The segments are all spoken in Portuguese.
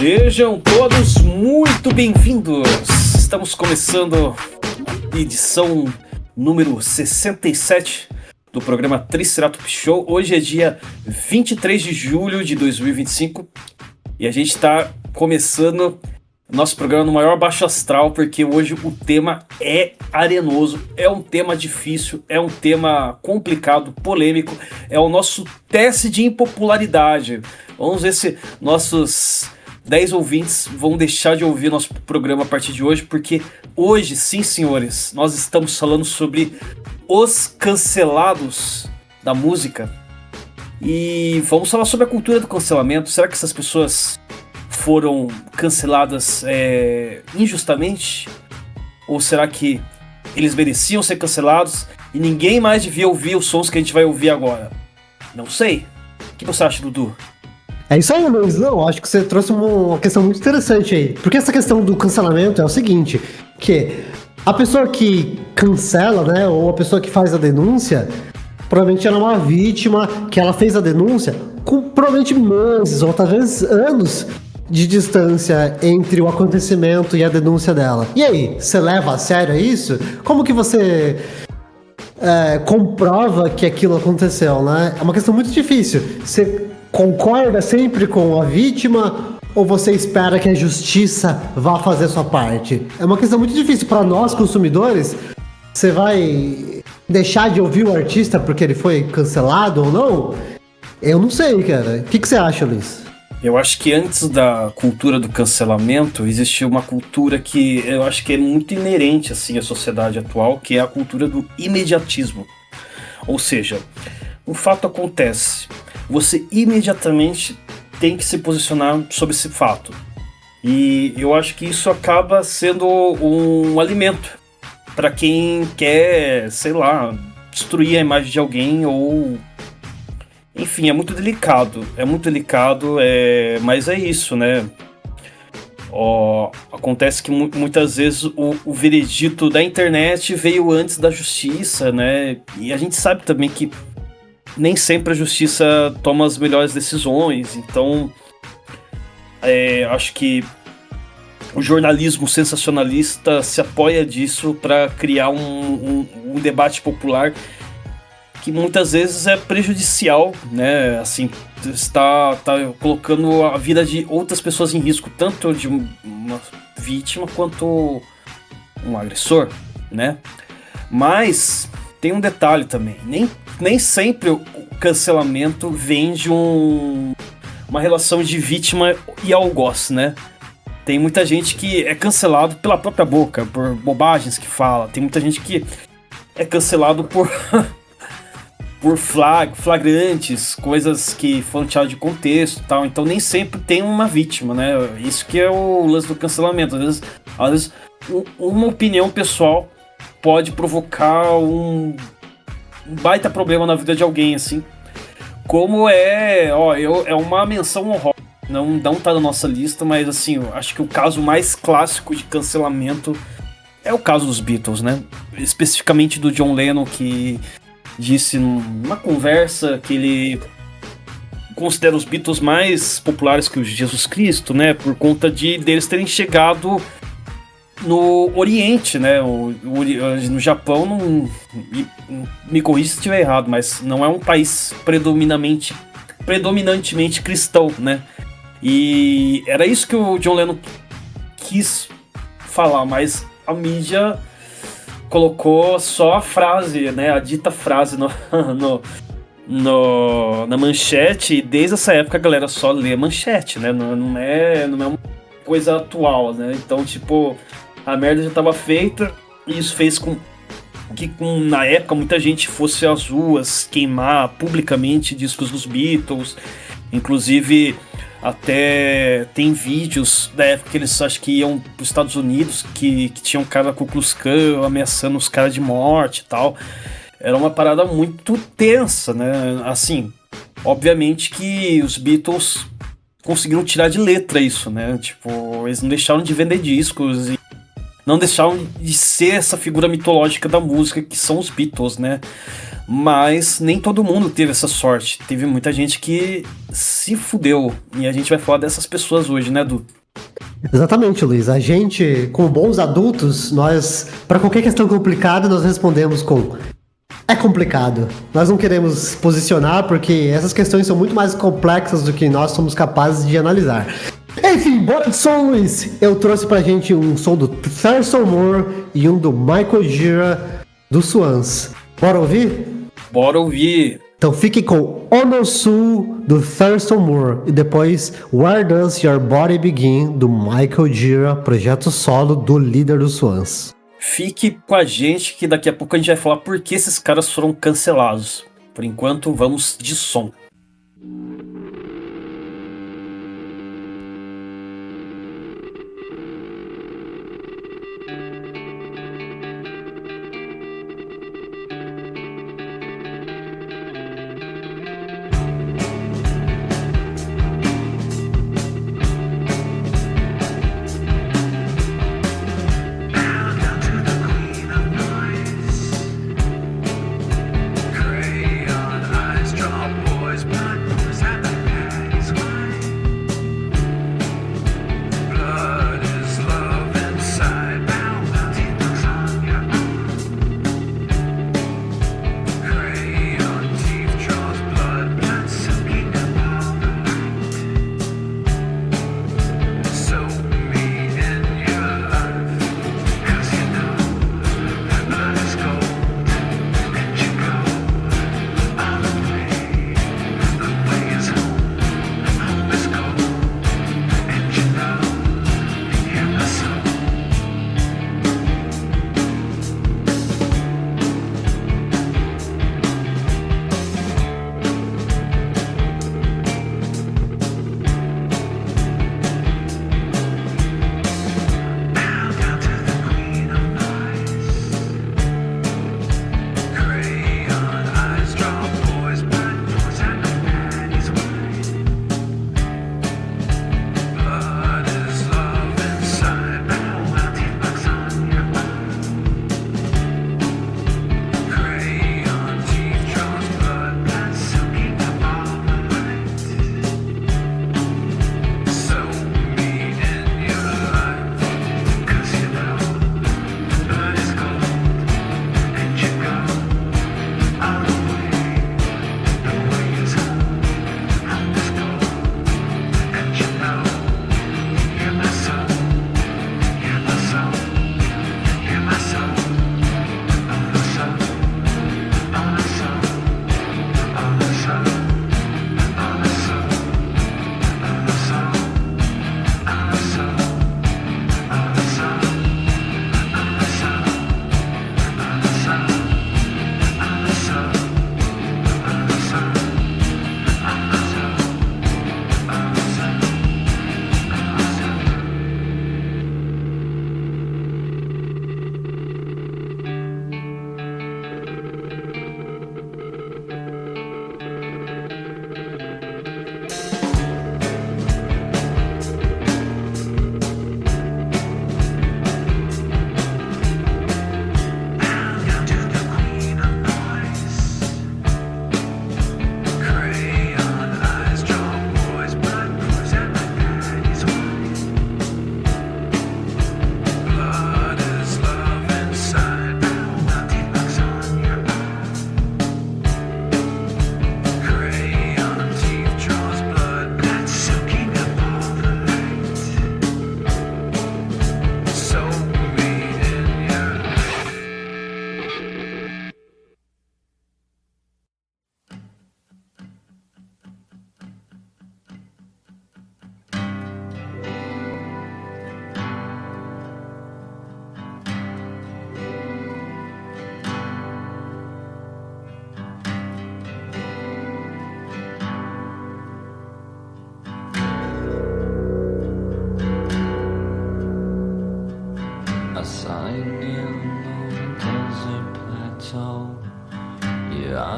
Sejam todos muito bem-vindos! Estamos começando a edição número 67 do programa Triceratops Show. Hoje é dia 23 de julho de 2025 e a gente está começando nosso programa no maior baixo astral, porque hoje o tema é arenoso, é um tema difícil, é um tema complicado, polêmico, é o nosso teste de impopularidade. Vamos ver se nossos 10 ouvintes vão deixar de ouvir nosso programa a partir de hoje, porque hoje, sim senhores, nós estamos falando sobre os cancelados da música e vamos falar sobre a cultura do cancelamento. Será que essas pessoas foram canceladas injustamente? Ou será que eles mereciam ser cancelados e ninguém mais devia ouvir os sons que a gente vai ouvir agora? Não sei. O que você acha, Dudu? É isso aí, Luiz. Não, acho que você trouxe uma questão muito interessante aí. Porque essa questão do cancelamento é o seguinte, que a pessoa que cancela, né, ou a pessoa que faz a denúncia, provavelmente ela é uma vítima, que ela fez a denúncia com provavelmente meses ou talvez anos de distância entre o acontecimento e a denúncia dela. E aí, você leva a sério isso? Como que você comprova que aquilo aconteceu, né? É uma questão muito difícil. Você concorda sempre com a vítima ou você espera que a justiça vá fazer sua parte? É uma questão muito difícil para nós, consumidores. Você vai deixar de ouvir o artista porque ele foi cancelado ou não? Eu não sei, cara. O que você acha, Luiz? Eu acho que antes da cultura do cancelamento existia uma cultura que eu acho que é muito inerente assim à sociedade atual, que é a cultura do imediatismo. Ou seja, um fato acontece, você imediatamente tem que se posicionar sobre esse fato. E eu acho que isso acaba sendo um alimento para quem quer, sei lá, destruir a imagem de alguém ou... Enfim, é muito delicado, mas é isso, né? Acontece que muitas vezes o veredito da internet veio antes da justiça, né? E a gente sabe também que nem sempre a justiça toma as melhores decisões, então acho que o jornalismo sensacionalista se apoia disso para criar um debate popular que muitas vezes é prejudicial, né? Assim, está colocando a vida de outras pessoas em risco, tanto de uma vítima quanto um agressor, né? Mas tem um detalhe também, nem sempre o cancelamento vem de uma relação de vítima e algoz, né? Tem muita gente que é cancelado pela própria boca, por bobagens que fala. Tem muita gente que é cancelado por flagrantes, coisas que foram tiradas de contexto e tal. Então nem sempre tem uma vítima, né? Isso que é o lance do cancelamento. Às vezes uma opinião pessoal pode provocar um baita problema na vida de alguém, assim. Como é uma menção honrosa. Não tá na nossa lista, mas assim, eu acho que o caso mais clássico de cancelamento é o caso dos Beatles, né? Especificamente do John Lennon, que disse numa conversa que ele considera os Beatles mais populares que o Jesus Cristo, né? Por conta deles terem chegado no Oriente, né? No Japão, me corrija se estiver errado, mas não é um país predominantemente cristão, né? E era isso que o John Lennon quis falar, mas a mídia colocou só a frase, né, a dita frase na manchete, e desde essa época a galera só lê manchete, né, não é uma coisa atual, né, então tipo, a merda já tava feita, e isso fez com que na época muita gente fosse às ruas queimar publicamente discos dos Beatles, inclusive até tem vídeos da época que eles acho que iam para os Estados Unidos, que tinham um cara da Ku Klux Klan ameaçando os caras de morte e tal. Era uma parada muito tensa, né? Assim, obviamente que os Beatles conseguiram tirar de letra isso, né? Tipo, eles não deixaram de vender discos não deixaram de ser essa figura mitológica da música que são os Beatles, né? Mas nem todo mundo teve essa sorte. Teve muita gente que se fudeu. E a gente vai falar dessas pessoas hoje, né, Du? Exatamente, Luiz. A gente, como bons adultos, nós, para qualquer questão complicada, nós respondemos com é complicado. Nós não queremos posicionar porque essas questões são muito mais complexas do que nós somos capazes de analisar. Enfim, bora de som, Luiz. Eu trouxe pra gente um som do Thurston Moore e um do Michael Gira do Swans. Bora ouvir? Bora ouvir. Então fique com Onosu do Thurston Moore e depois Where Does Your Body Begin do Michael Gira, projeto solo do líder do Swans. Fique com a gente que daqui a pouco a gente vai falar por que esses caras foram cancelados. Por enquanto, vamos de som.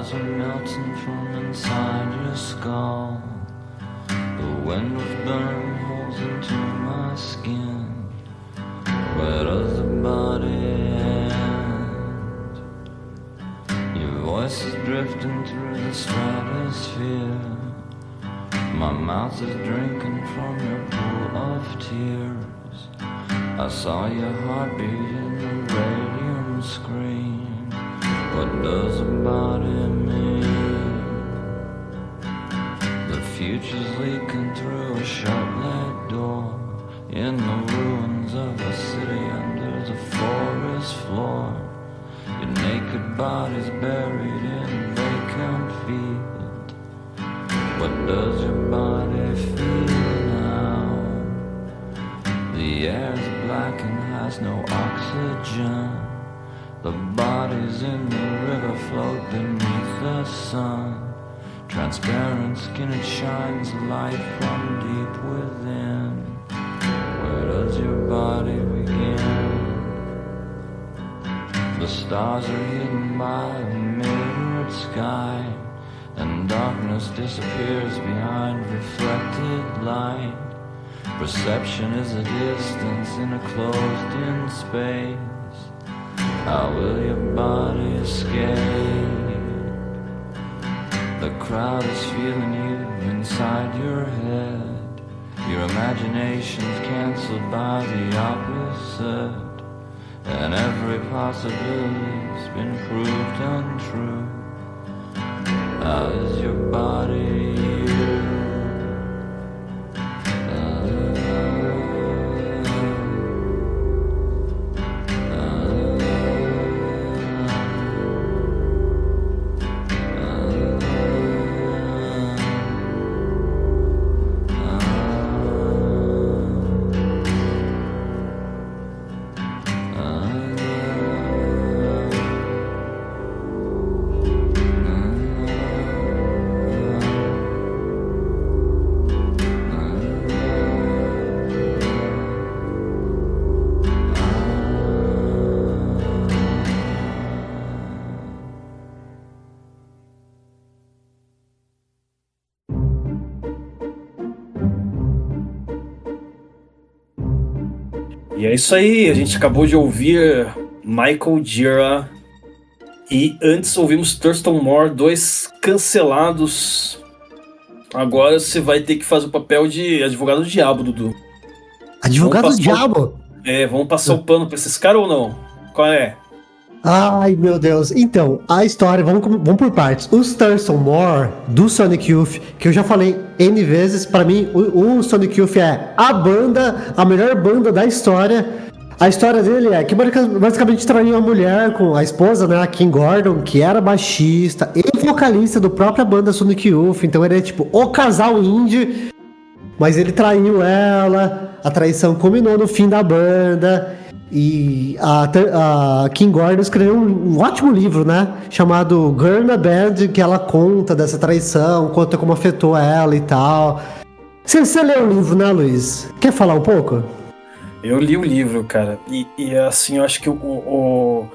eyes are melting from inside your skull. The wind was burning holes into my skin. Where does the body end? Your voice is drifting through the stratosphere. My mouth is drinking from your pool of tears. I saw your heartbeat in the radium screen. What does a body mean? The future's leaking through a shut-let door. In the ruins of a city under the forest floor. Your naked body's buried in vacant field. What does your body feel now? The air's black and has no oxygen. The bodies in the river float beneath the sun. Transparent skin, it shines light from deep within. Where does your body begin? The stars are hidden by a mirrored sky, and darkness disappears behind reflected light. Perception is a distance in a closed-in space. How will your body escape? The crowd is feeling you inside your head. Your imagination's cancelled by the opposite, and every possibility's been proved untrue. How is your body? E é isso aí, a gente acabou de ouvir Michael Gira e antes ouvimos Thurston Moore, dois cancelados. Agora você vai ter que fazer o papel de advogado do diabo, Dudu. Advogado do diabo? Vamos passar o pano pra esses caras ou não? Qual é? Ai, meu Deus. Então, a história, vamos por partes. Os Thurston Moore, do Sonic Youth, que eu já falei N vezes, pra mim, o Sonic Youth é a melhor banda da história. A história dele é que basicamente traiu uma mulher com a esposa, né, a Kim Gordon, que era baixista e vocalista do própria banda Sonic Youth. Então ele é tipo o casal indie, mas ele traiu ela, a traição culminou no fim da banda. E a Kim Gordon escreveu um ótimo livro, né? Chamado Girl in a Band, que ela conta dessa traição, conta como afetou ela e tal. Você leu o livro, né, Luiz? Quer falar um pouco? Eu li o livro, cara. E assim, eu acho que eu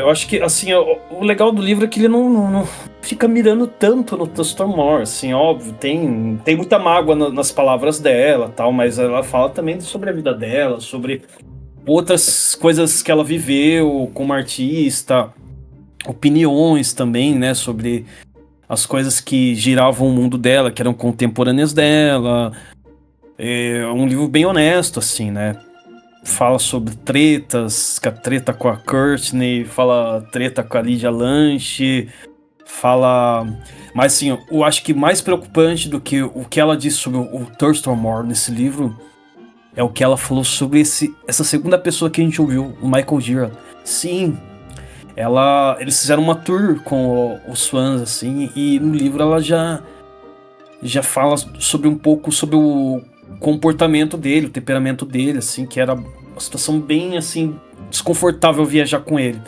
acho que assim, o legal do livro é que ele não fica mirando tanto no Thurston Moore, assim, óbvio, tem muita mágoa nas palavras dela, tal, mas ela fala também sobre a vida dela, sobre outras coisas que ela viveu como artista, opiniões também, né, sobre as coisas que giravam o mundo dela, que eram contemporâneas dela. É um livro bem honesto, assim, né? Fala sobre tretas, treta com a Courtney, fala treta com a Lydia Lunch, fala... Mas, assim, eu acho que mais preocupante do que o que ela disse sobre o Thurston Moore nesse livro é o que ela falou sobre essa segunda pessoa que a gente ouviu, o Michael Gira. Sim, eles fizeram uma tour com os fãs, assim, e no livro ela já fala sobre um pouco sobre o comportamento dele, o temperamento dele, assim, que era uma situação bem, assim, desconfortável viajar com ele.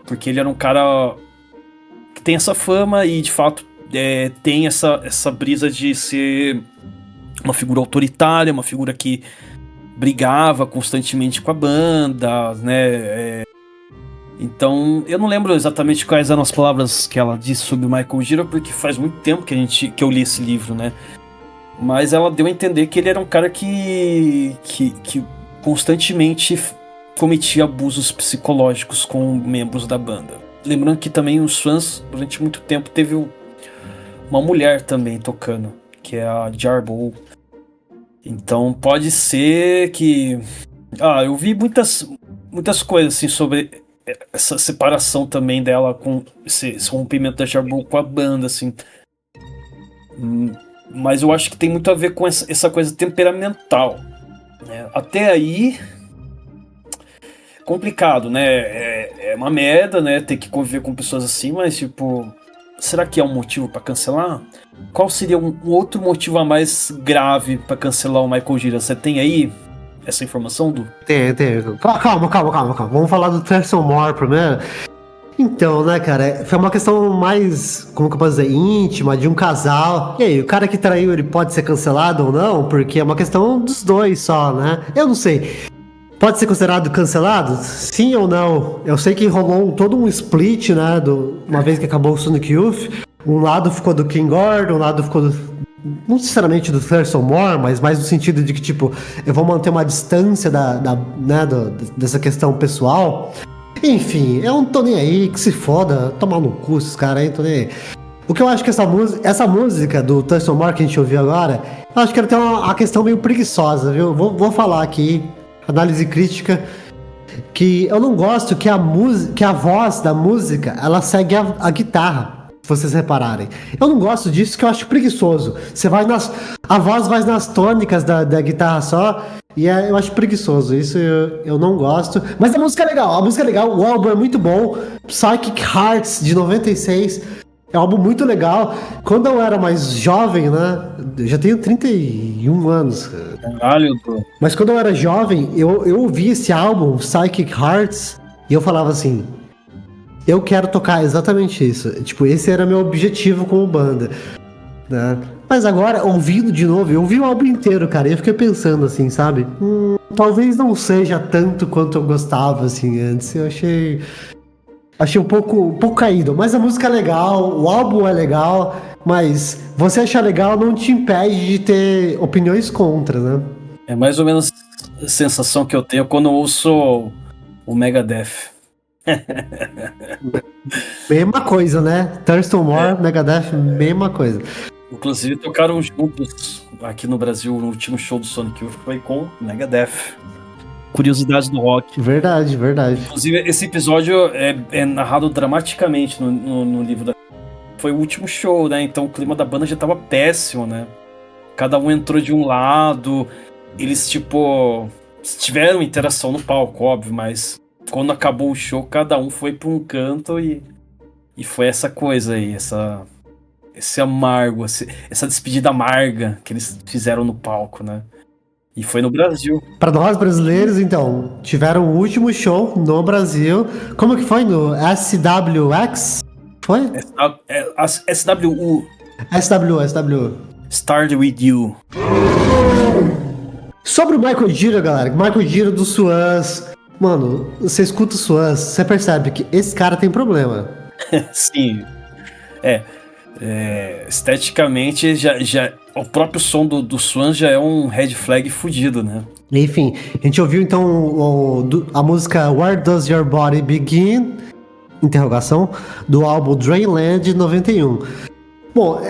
Porque ele era um cara que tem essa fama e, de fato, tem essa brisa de ser uma figura autoritária, uma figura que brigava constantemente com a banda, né? Então, eu não lembro exatamente quais eram as palavras que ela disse sobre o Michael Gira, porque faz muito tempo que eu li esse livro, né? Mas ela deu a entender que ele era um cara que constantemente cometia abusos psicológicos com membros da banda. Lembrando que também os fãs, durante muito tempo, teve uma mulher também tocando, que é a Jarboe. Então pode ser que... eu vi muitas coisas assim sobre essa separação também dela com esse rompimento da Jarboe com a banda, assim. Mas eu acho que tem muito a ver com essa coisa temperamental, né? Até aí, complicado, né? É uma merda, né? Ter que conviver com pessoas assim, mas tipo, será que é um motivo pra cancelar? Qual seria um outro motivo a mais grave pra cancelar o Michael Gira? Você tem aí essa informação, Du? Tem. Calma. Vamos falar do Thurston Moore primeiro. Então, né, cara, foi uma questão mais, como que eu posso dizer, íntima, de um casal. E aí, o cara que traiu, ele pode ser cancelado ou não? Porque é uma questão dos dois só, né? Eu não sei. Pode ser considerado cancelado? Sim ou não? Eu sei que rolou todo um split, né, uma vez que acabou o Sonic Youth. Um lado ficou do King Gordon, um lado ficou não necessariamente do Thurston Moore, mas mais no sentido de que, tipo, eu vou manter uma distância dessa questão pessoal. Enfim, eu não tô nem aí, que se foda, tomar no cu esses caras aí, tô nem aí. O que eu acho que essa música do Thurston Moore que a gente ouviu agora, eu acho que ela tem uma questão meio preguiçosa, viu? Vou falar aqui, análise crítica, que eu não gosto que a voz da música, ela segue a guitarra, se vocês repararem. Eu não gosto disso, que eu acho preguiçoso. A voz vai nas tônicas da guitarra só, e eu acho preguiçoso, isso eu não gosto. Mas a música é legal, o álbum é muito bom. Psychic Hearts, de 96, é um álbum muito legal. Quando eu era mais jovem, né, eu já tenho 31 anos. Caralho, bro. Mas quando eu era jovem, eu ouvi esse álbum, Psychic Hearts, e eu falava assim, eu quero tocar exatamente isso. Tipo, esse era meu objetivo como banda, né? Mas agora, ouvindo de novo, eu ouvi o álbum inteiro, cara, e eu fiquei pensando assim, sabe? Talvez não seja tanto quanto eu gostava, assim, antes. Eu achei um pouco caído. Mas a música é legal, o álbum é legal, mas você achar legal não te impede de ter opiniões contra, né? É mais ou menos a sensação que eu tenho quando eu ouço o Megadeth. Mesma coisa, né? Thurston Moore, Megadeth, mesma coisa. Inclusive tocaram juntos aqui no Brasil, no último show do Sonic Youth foi com Megadeth. Curiosidades do rock. Verdade. Inclusive esse episódio é narrado dramaticamente no livro da... Foi o último show, né? Então o clima da banda já tava péssimo, né? Cada um entrou de um lado. Eles, tipo, tiveram interação no palco, óbvio, mas quando acabou o show, cada um foi pra um canto e foi essa coisa aí, esse amargo, essa despedida amarga que eles fizeram no palco, né? E foi no Brasil. Para nós brasileiros, então, tiveram o último show no Brasil. Como que foi? No SWX? Foi? SWU. SWU. Started With You. Sobre o Michael Gira, galera. Michael Gira do Swans. Mano, você escuta o Swans, você percebe que esse cara tem problema. Sim. Esteticamente, já o próprio som do Swans já é um red flag fudido, né? Enfim, a gente ouviu então a música Where Does Your Body Begin? Interrogação, do álbum Drainland 91. Bom,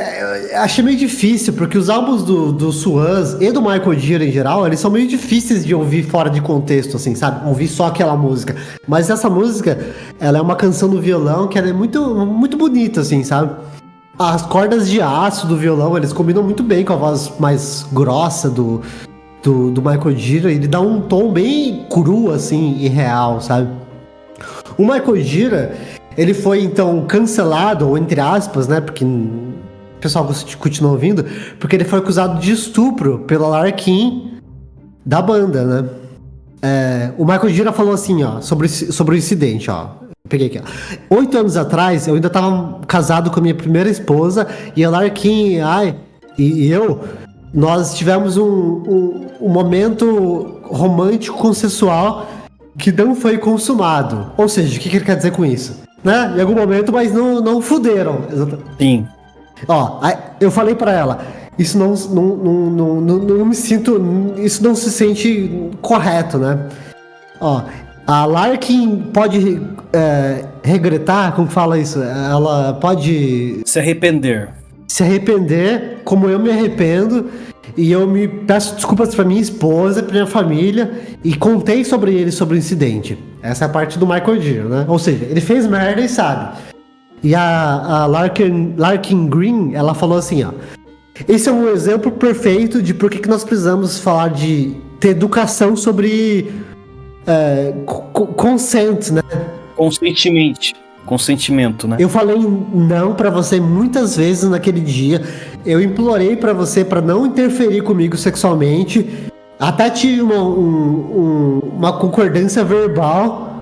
achei meio difícil, porque os álbuns do Swans e do Michael Gira em geral, eles são meio difíceis de ouvir fora de contexto, assim, sabe? Ouvir só aquela música. Mas essa música, ela é uma canção do violão que ela é muito, muito bonita, assim, sabe? As cordas de aço do violão, eles combinam muito bem com a voz mais grossa do Michael Gira. Ele dá um tom bem cru, assim, e real, sabe? O Michael Gira, ele foi, então, cancelado, ou entre aspas, né? Porque o pessoal continua ouvindo, porque ele foi acusado de estupro pela Larkin da banda, né? O Michael Gira falou assim, ó, sobre o incidente, ó. Peguei aqui, ó. 8 anos atrás, eu ainda tava casado com a minha primeira esposa, e a Larkin, nós tivemos um momento romântico consensual que não foi consumado. Ou seja, o que ele quer dizer com isso? Né? Em algum momento, mas não fuderam. Sim. Ó, eu falei pra ela, isso não me sinto, isso não se sente correto, né? Ó, A Larkin pode regretar, como fala isso? Ela pode Se arrepender. se arrepender, como eu me arrependo, e eu me peço desculpas pra minha esposa, pra minha família, e contei sobre ele, sobre o incidente. Essa é a parte do Michael Giro, né? Ou seja, ele fez merda e sabe. E a Larkin Green, ela falou assim, ó. Esse é um exemplo perfeito de por que nós precisamos falar de ter educação sobre consent, né? Consentimento, né? Eu falei não pra você muitas vezes naquele dia. Eu implorei pra você pra não interferir comigo sexualmente. Até tive uma concordância verbal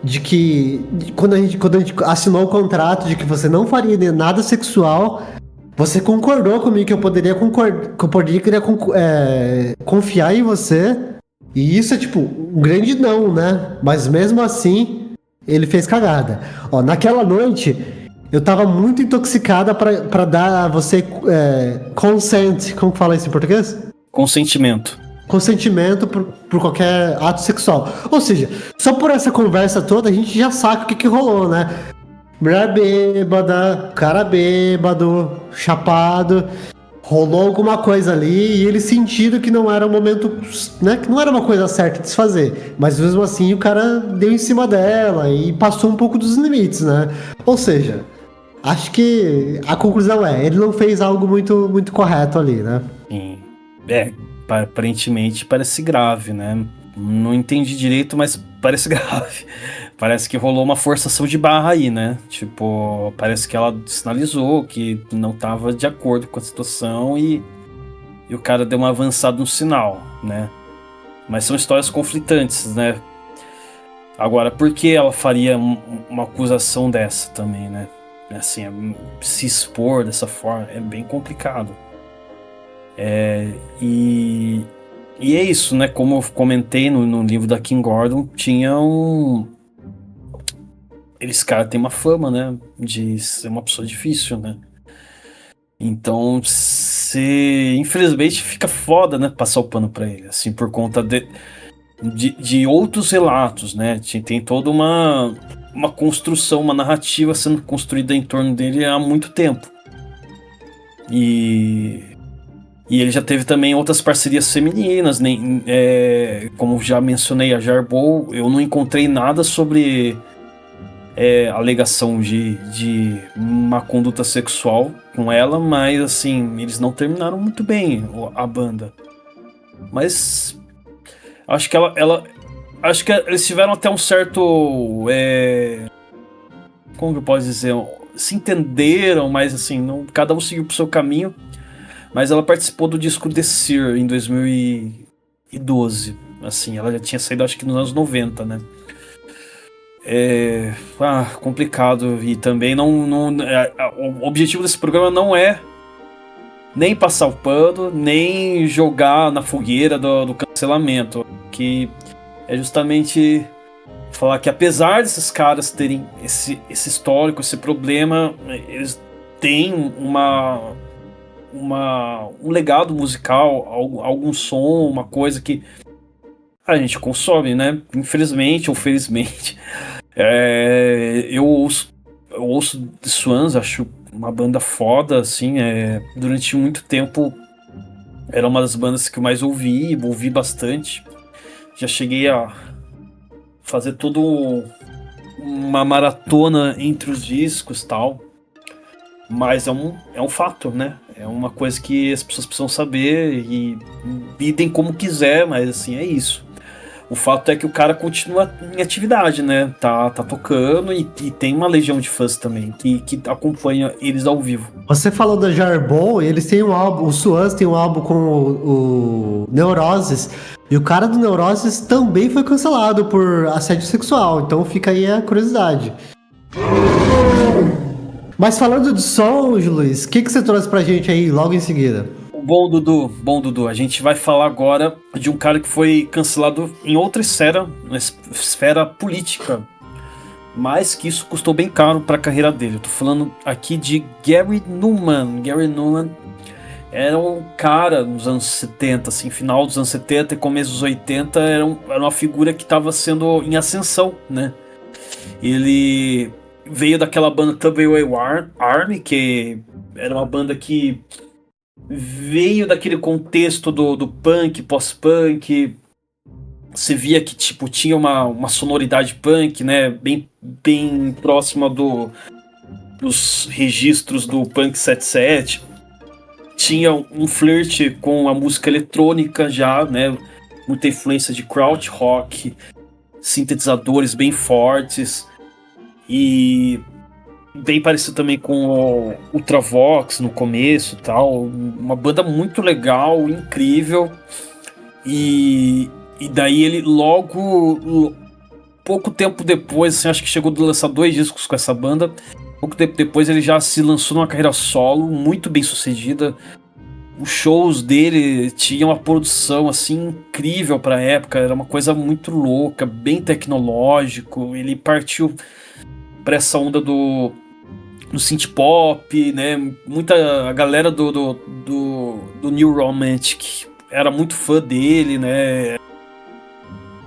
de que quando a gente assinou o contrato de que você não faria nada sexual, você concordou comigo que eu poderia confiar em você. E isso é tipo um grande não, né? Mas mesmo assim ele fez cagada. Ó, naquela noite, eu tava muito intoxicada pra dar a você consent. Como que fala isso em português? Consentimento. Consentimento por qualquer ato sexual. Ou seja, só por essa conversa toda, a gente já sabe o que rolou, né? Mulher bêbada, cara bêbado, chapado. Rolou alguma coisa ali e eles sentiram que não era o momento, né? Que não era uma coisa certa de se fazer. Mas mesmo assim o cara deu em cima dela e passou um pouco dos limites, né? Ou seja, acho que a conclusão ele não fez algo muito, muito correto ali, né? Sim. Aparentemente parece grave, né? Não entendi direito, mas parece grave. Parece que rolou uma forçação de barra aí, né? Tipo, parece que ela sinalizou que não estava de acordo com a situação e o cara deu uma avançada no sinal, né? Mas são histórias conflitantes, né? Agora, por que ela faria uma acusação dessa também, né? Assim, se expor dessa forma é bem complicado. E é isso, né? Como eu comentei no livro da Kim Gordon, tinha Eles, cara, tem uma fama, né? De ser uma pessoa difícil, né? Então, infelizmente fica foda, né? Passar o pano pra ele, assim, por conta de outros relatos, né? Tem toda uma construção, uma narrativa sendo construída em torno dele há muito tempo. E ele já teve também outras parcerias femininas, como já mencionei, a Jarbol, eu não encontrei nada sobre alegação de uma conduta sexual com ela, mas assim, eles não terminaram muito bem a banda. Mas acho que acho que eles tiveram até um certo como que eu posso dizer, se entenderam, mas assim, não, cada um seguiu pro seu caminho. Mas ela participou do disco The Sear em 2012. Assim, ela já tinha saído acho que nos anos 90, né? Complicado. E também o objetivo desse programa não é nem passar o pano, nem jogar na fogueira do cancelamento. Que é justamente falar que apesar desses caras terem esse histórico, esse problema, eles têm um legado musical, algum som, uma coisa que a gente consome, né? Infelizmente ou felizmente. Eu ouço The Swans, acho uma banda foda, assim. Durante muito tempo era uma das bandas que eu mais ouvi bastante. Já cheguei a fazer toda uma maratona entre os discos e tal. Mas é um fato, né? É uma coisa que as pessoas precisam saber e lidem como quiser, mas assim, é isso. O fato é que o cara continua em atividade, né? Tá tocando e tem uma legião de fãs também que acompanha eles ao vivo. Você falou da Jarbol, eles têm um álbum, o Swans tem um álbum com o Neuroses, e o cara do Neuroses também foi cancelado por assédio sexual, então fica aí a curiosidade. Mas falando de som, Luiz, o que você trouxe pra gente aí logo em seguida? Bom, Dudu, a gente vai falar agora de um cara que foi cancelado em outra esfera, na esfera política, mas que isso custou bem caro para a carreira dele. Eu tô falando aqui de Gary Numan. Gary Numan era um cara nos anos 70, assim, final dos anos 70 e começo dos 80, era uma figura que estava sendo em ascensão, né? Ele veio daquela banda Army, que era uma banda que veio daquele contexto do punk, pós-punk. Você via que tipo, tinha uma sonoridade punk, né? Bem próxima dos registros do Punk 77. Tinha um flerte com a música eletrônica já, né? Muita influência de krautrock rock, sintetizadores bem fortes e bem parecido também com o Ultravox no começo, tal. Uma banda muito legal, incrível. E daí ele pouco tempo depois, assim, acho que chegou a lançar 2 discos com essa banda. Pouco tempo depois ele já se lançou numa carreira solo, muito bem sucedida. Os shows dele tinham uma produção assim incrível para a época, era uma coisa muito louca, bem tecnológico. Ele partiu para essa onda do synth pop, né? A galera do New Romantic era muito fã dele, né?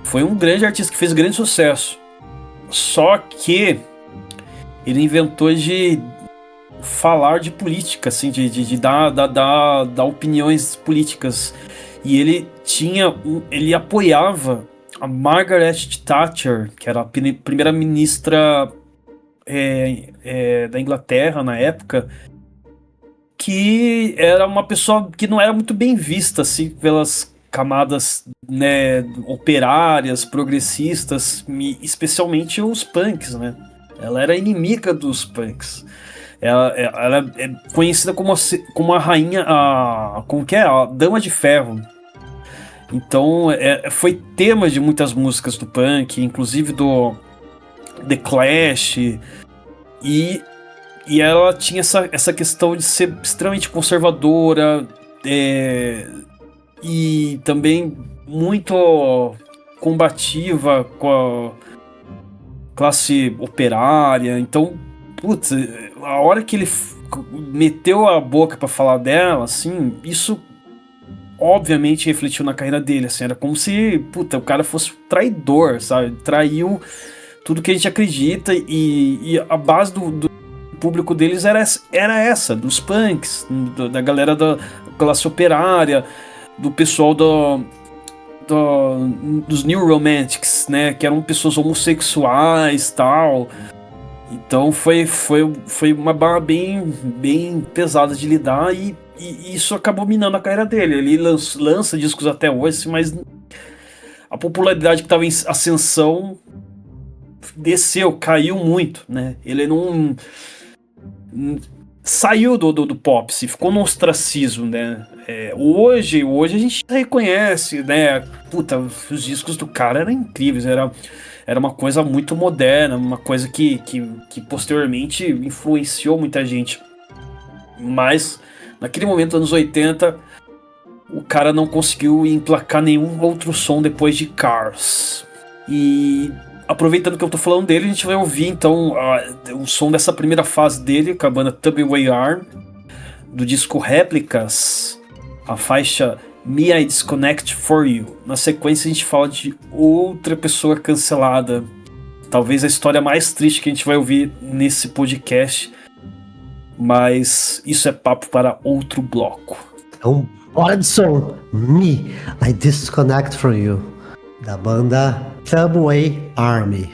Foi um grande artista que fez grande sucesso. Só que ele inventou de falar de política, assim, de dar opiniões políticas. E ele apoiava a Margaret Thatcher, que era a primeira-ministra da Inglaterra na época, que era uma pessoa que não era muito bem vista assim, pelas camadas, né, operárias, progressistas, especialmente os punks, né? Ela era inimiga dos punks. Ela é conhecida como a rainha, como que é? A Dama de Ferro. Então, foi tema de muitas músicas do punk, inclusive do The Clash, e ela tinha essa questão de ser extremamente conservadora, e também muito combativa com a classe operária. Então, putz, a hora que ele meteu a boca pra falar dela, assim, isso obviamente refletiu na carreira dele, assim, era como se, puta, o cara fosse traidor, sabe? Traiu tudo que a gente acredita, e a base do público deles era essa, dos punks, da galera da classe operária, do pessoal dos New Romantics, né, que eram pessoas homossexuais e tal. Então foi uma barra bem pesada de lidar, e isso acabou minando a carreira dele. Ele lança discos até hoje, mas a popularidade que estava em ascensão desceu, caiu muito, né? Ele não saiu do pop, se ficou no ostracismo, né? Hoje a gente reconhece, né? Puta, os discos do cara eram incríveis, era uma coisa muito moderna, uma coisa que posteriormente influenciou muita gente. Mas naquele momento, anos 80, o cara não conseguiu emplacar nenhum outro som depois de Cars. E aproveitando que eu tô falando dele, a gente vai ouvir então o som dessa primeira fase dele, com a banda Tubby Arm, do disco Réplicas, a faixa Me I Disconnect For You. Na sequência a gente fala de outra pessoa cancelada, talvez a história mais triste que a gente vai ouvir nesse podcast, mas isso é papo para outro bloco. Então, hora de som. Me I Disconnect From You, da banda Subway Army.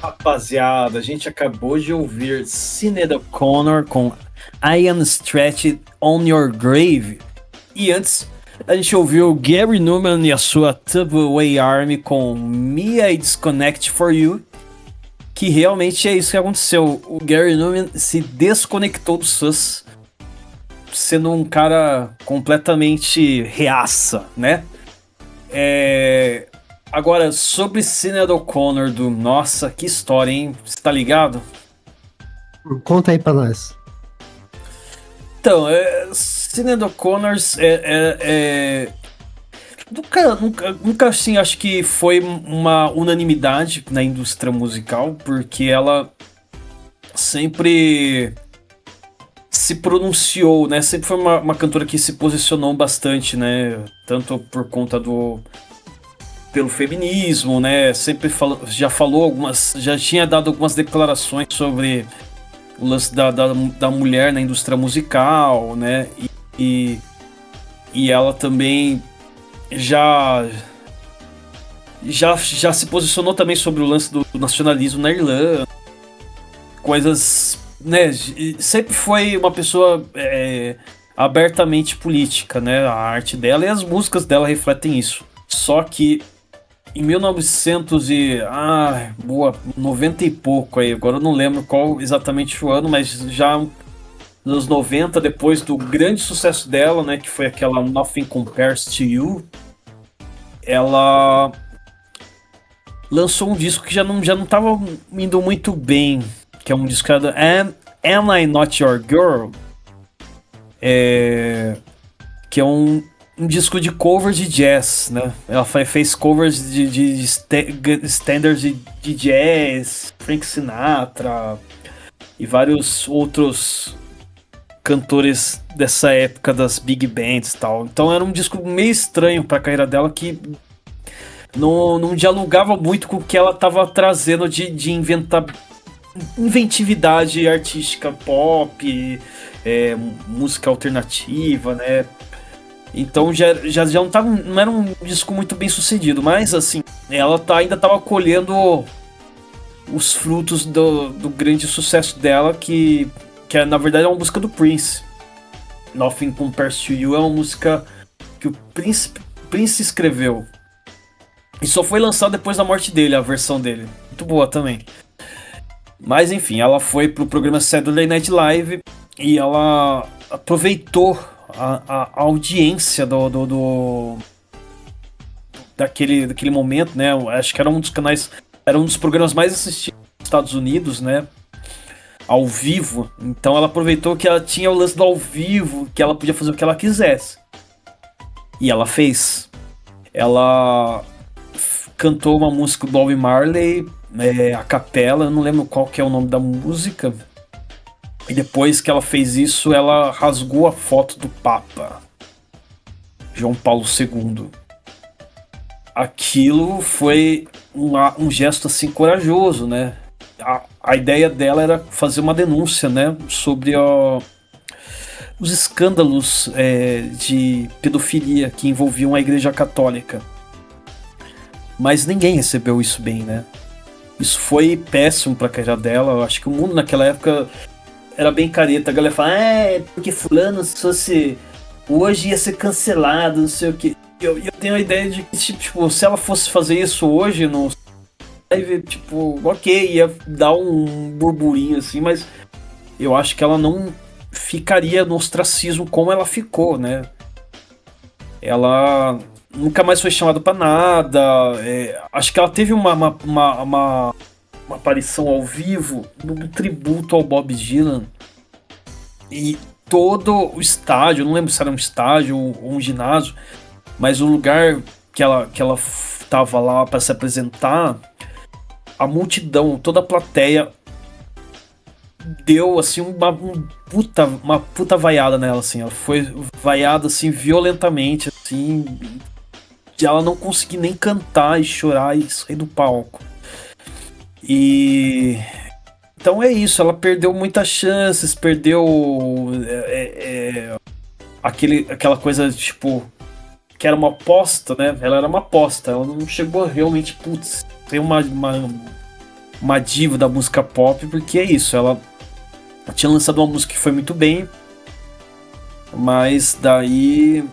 Rapaziada, a gente acabou de ouvir Sinéad O'Connor com I Am Stretched on Your Grave. E antes, a gente ouviu Gary Numan e a sua Tubeway Army com Me I Disconnect For You. Que realmente é isso que aconteceu. O Gary Numan se desconectou do Sus, sendo um cara completamente reaça, né? Agora, sobre Sinéad O'Connor Nossa, que história, hein? Você tá ligado? Conta aí pra nós. Então, Sinéad O'Connor nunca assim, acho que foi uma unanimidade na indústria musical, porque ela sempre se pronunciou, né? Sempre foi uma cantora que se posicionou bastante, né? Tanto por conta pelo feminismo, né? Sempre já falou já tinha dado algumas declarações sobre o lance da mulher na indústria musical, né? E ela também já se posicionou também sobre o lance do nacionalismo na Irlanda, coisas, né? Sempre foi uma pessoa abertamente política, né? A arte dela e as músicas dela refletem isso. Só que em 90 e pouco aí, agora eu não lembro qual exatamente o ano, mas já nos 90, depois do grande sucesso dela, né, que foi aquela Nothing Compares to You, ela lançou um disco que já não tava indo muito bem, que é um disco chamado Am I Not Your Girl? Que é um disco de covers de jazz, né? Ela fez covers de standards de jazz, Frank Sinatra e vários outros cantores dessa época das big bands e tal. Então era um disco meio estranho pra carreira dela, que não dialogava muito com o que ela tava trazendo de inventividade artística pop, música alternativa, né? Então já não era um disco muito bem sucedido, mas assim, ela ainda tava colhendo os frutos do grande sucesso dela, que na verdade é uma música do Prince. Nothing Compares to You é uma música que o Prince escreveu. E só foi lançada depois da morte dele, a versão dele. Muito boa também. Mas enfim, ela foi pro programa Saturday Night Live e ela aproveitou a audiência daquele momento, né? Acho que era um dos canais, era um dos programas mais assistidos nos Estados Unidos, né? Ao vivo. Então ela aproveitou que ela tinha o lance do ao vivo, que ela podia fazer o que ela quisesse. E ela fez. Ela cantou uma música do Bob Marley, a capela, eu não lembro qual que é o nome da música. E depois que ela fez isso, ela rasgou a foto do Papa João Paulo II. Aquilo foi um gesto assim corajoso, né? A ideia dela era fazer uma denúncia, né, sobre os escândalos de pedofilia que envolviam a Igreja Católica. Mas ninguém recebeu isso bem, né? Isso foi péssimo pra carreira dela. Eu acho que o mundo naquela época era bem careta. A galera fala, porque fulano, se fosse hoje ia ser cancelado, não sei o que. Eu tenho a ideia de que, tipo, se ela fosse fazer isso hoje no live, tipo, ok, ia dar um burburinho assim, mas eu acho que ela não ficaria no ostracismo como ela ficou, né? Ela nunca mais foi chamada pra nada. Acho que ela teve uma aparição ao vivo no tributo ao Bob Dylan. E todo o estádio, não lembro se era um estádio ou um ginásio, mas o lugar que ela tava lá para se apresentar, a multidão, toda a plateia deu assim uma puta vaiada nela, assim. Ela foi vaiada assim violentamente, assim, de ela não conseguir nem cantar e chorar e sair do palco. E então é isso, ela perdeu muitas chances, perdeu aquela coisa, tipo, que era uma aposta, né? Ela era uma aposta, ela não chegou a realmente, putz, tem uma uma diva da música pop, porque é isso, ela tinha lançado uma música que foi muito bem, mas daí,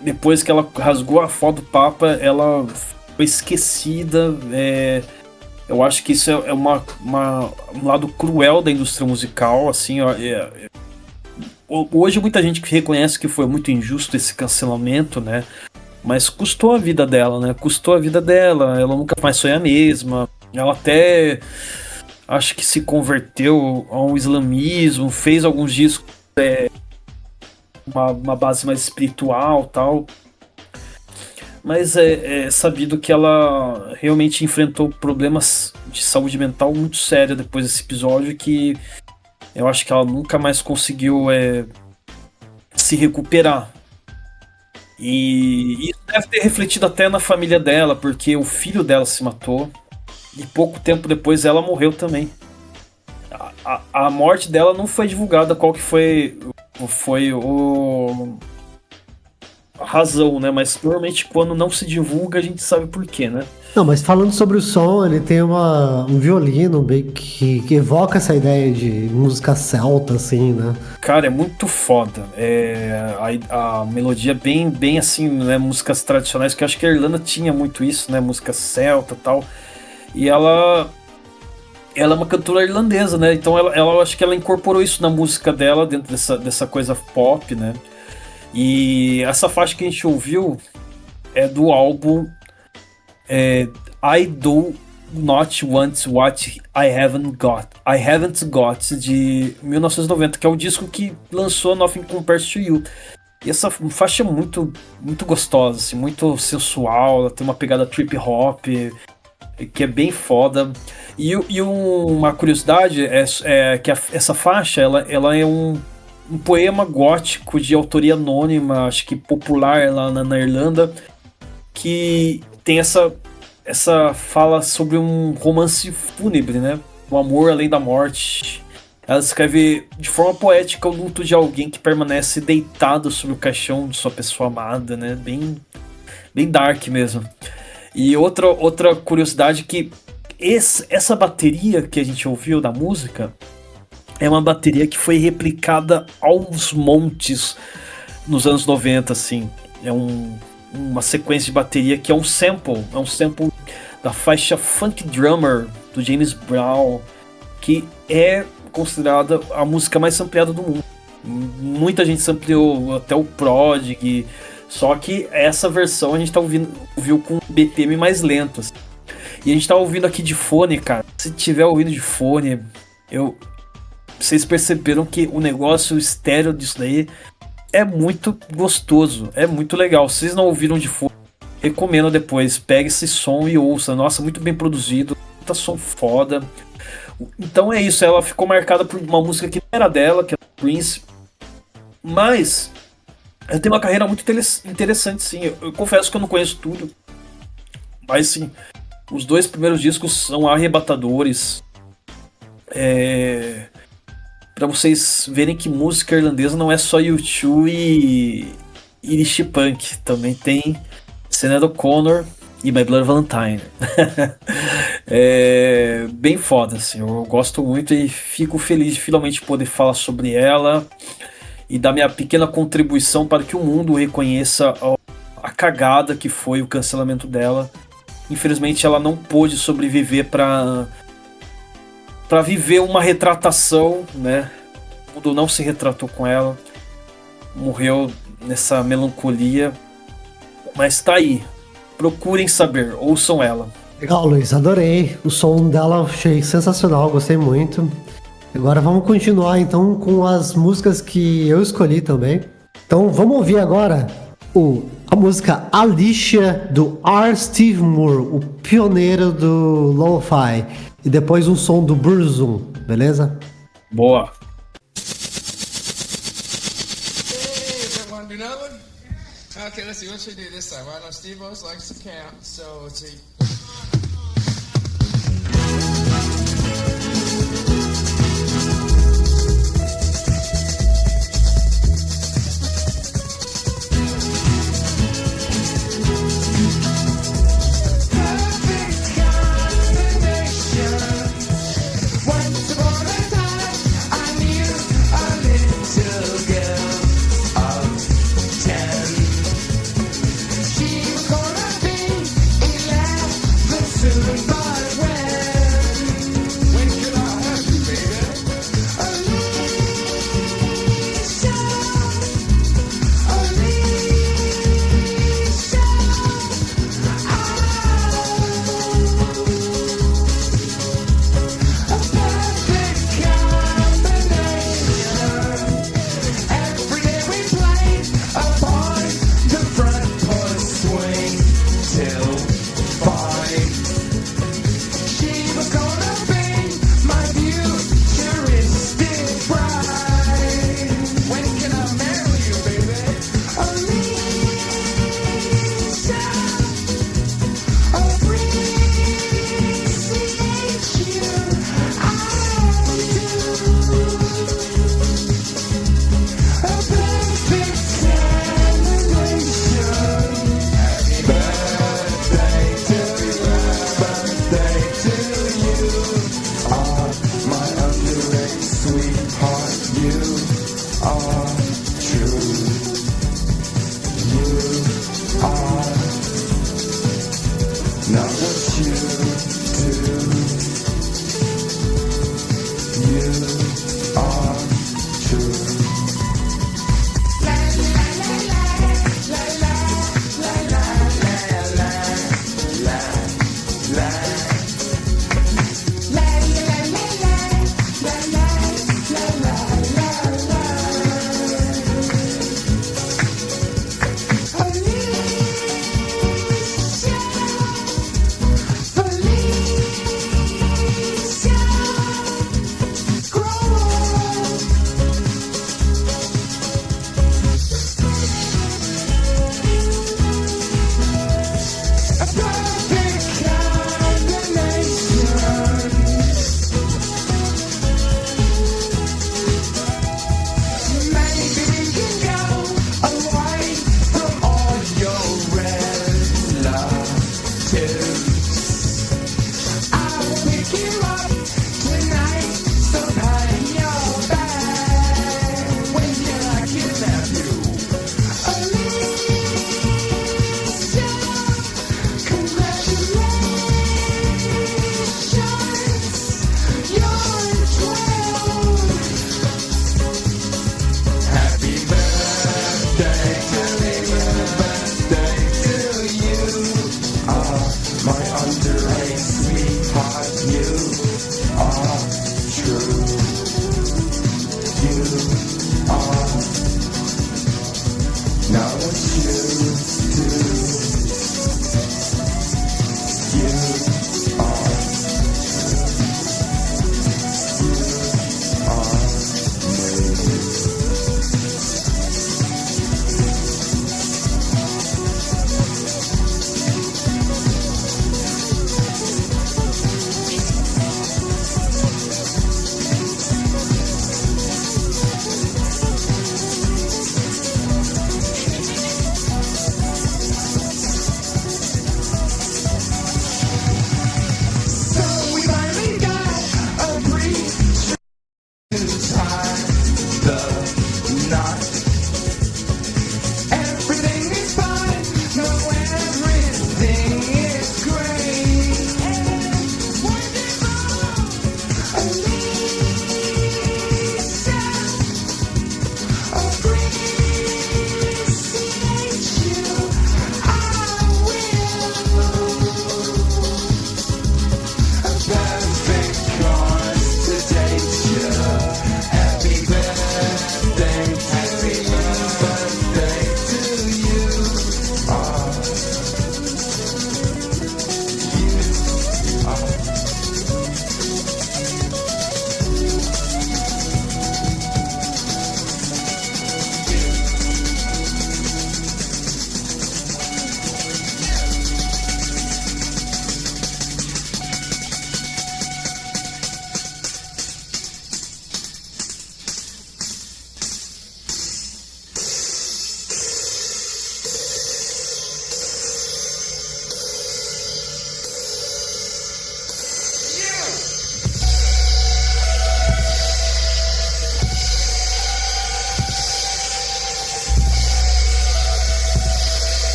depois que ela rasgou a foto do Papa, ela foi esquecida. Eu acho que isso é um lado cruel da indústria musical, assim, hoje muita gente reconhece que foi muito injusto esse cancelamento, né? Mas custou a vida dela, né? Custou a vida dela, ela nunca mais foi a mesma. Ela até acho que se converteu ao islamismo, fez alguns discos, uma base mais espiritual, tal. Mas é sabido que ela realmente enfrentou problemas de saúde mental muito sérios depois desse episódio, que eu acho que ela nunca mais conseguiu se recuperar. E isso deve ter refletido até na família dela, porque o filho dela se matou e pouco tempo depois ela morreu também. A morte dela não foi divulgada, qual que foi a razão, né? Mas normalmente quando não se divulga a gente sabe por quê, né? Não, mas falando sobre o som, ele tem um violino bem que evoca essa ideia de música celta, assim, né? Cara, é muito foda. A melodia bem assim, né? Músicas tradicionais, que eu acho que a Irlanda tinha muito isso, né? Música celta e tal. E ela é uma cantora irlandesa, né? Então ela acho que ela incorporou isso na música dela, dentro dessa coisa pop, né? E essa faixa que a gente ouviu é do álbum I Do Not Want What I Haven't Got, de 1990, que é o disco que lançou Nothing Compares to You. E essa faixa é muito, muito gostosa, assim, muito sensual, ela tem uma pegada trip hop, que é bem foda. E uma curiosidade é que essa faixa ela é um poema gótico de autoria anônima, acho que popular lá na Irlanda, que tem essa fala sobre um romance fúnebre, né? O amor além da morte. Ela escreve de forma poética o luto de alguém que permanece deitado sobre o caixão de sua pessoa amada, né? Bem dark mesmo. E outra curiosidade que essa bateria que a gente ouviu da música é uma bateria que foi replicada aos montes nos anos 90, assim. É uma sequência de bateria que é um sample da faixa Funk Drummer do James Brown, que é considerada a música mais sampleada do mundo. Muita gente sampleou, até o Prodigy, só que essa versão a gente ouviu com BPM mais lento, assim. E a gente tá ouvindo aqui de fone, cara. Se tiver ouvindo de fone, vocês perceberam que o negócio estéreo disso daí é muito gostoso, é muito legal. Se vocês não ouviram de fone, recomendo depois. Pegue esse som e ouça. Nossa, muito bem produzido, muita som foda. Então é isso, ela ficou marcada por uma música que não era dela, que é Prince. Mas ela tem uma carreira muito interessante, sim. Eu confesso que eu não conheço tudo, mas sim, os 2 primeiros discos são arrebatadores. Pra vocês verem que música irlandesa não é só U2 e Irish Punk, também tem Sinéad O'Connor e My Bloody Valentine. Bem foda, assim, eu gosto muito e fico feliz de finalmente poder falar sobre ela e dar minha pequena contribuição para que o mundo reconheça a cagada que foi o cancelamento dela. Infelizmente ela não pôde sobreviver para viver uma retratação, né? O mundo não se retratou com ela, morreu nessa melancolia, mas tá aí, procurem saber, ouçam ela. Legal, Luiz, adorei. O som dela achei sensacional, gostei muito. Agora vamos continuar então com as músicas que eu escolhi também. Então vamos ouvir agora a música Alicia do R. Steve Moore, o pioneiro do lo-fi. E depois um som do Burzum, beleza? Boa! Do another one? Okay, let's see. What should we do this time? I know Steve always likes to count, so let's see. Perfect combination.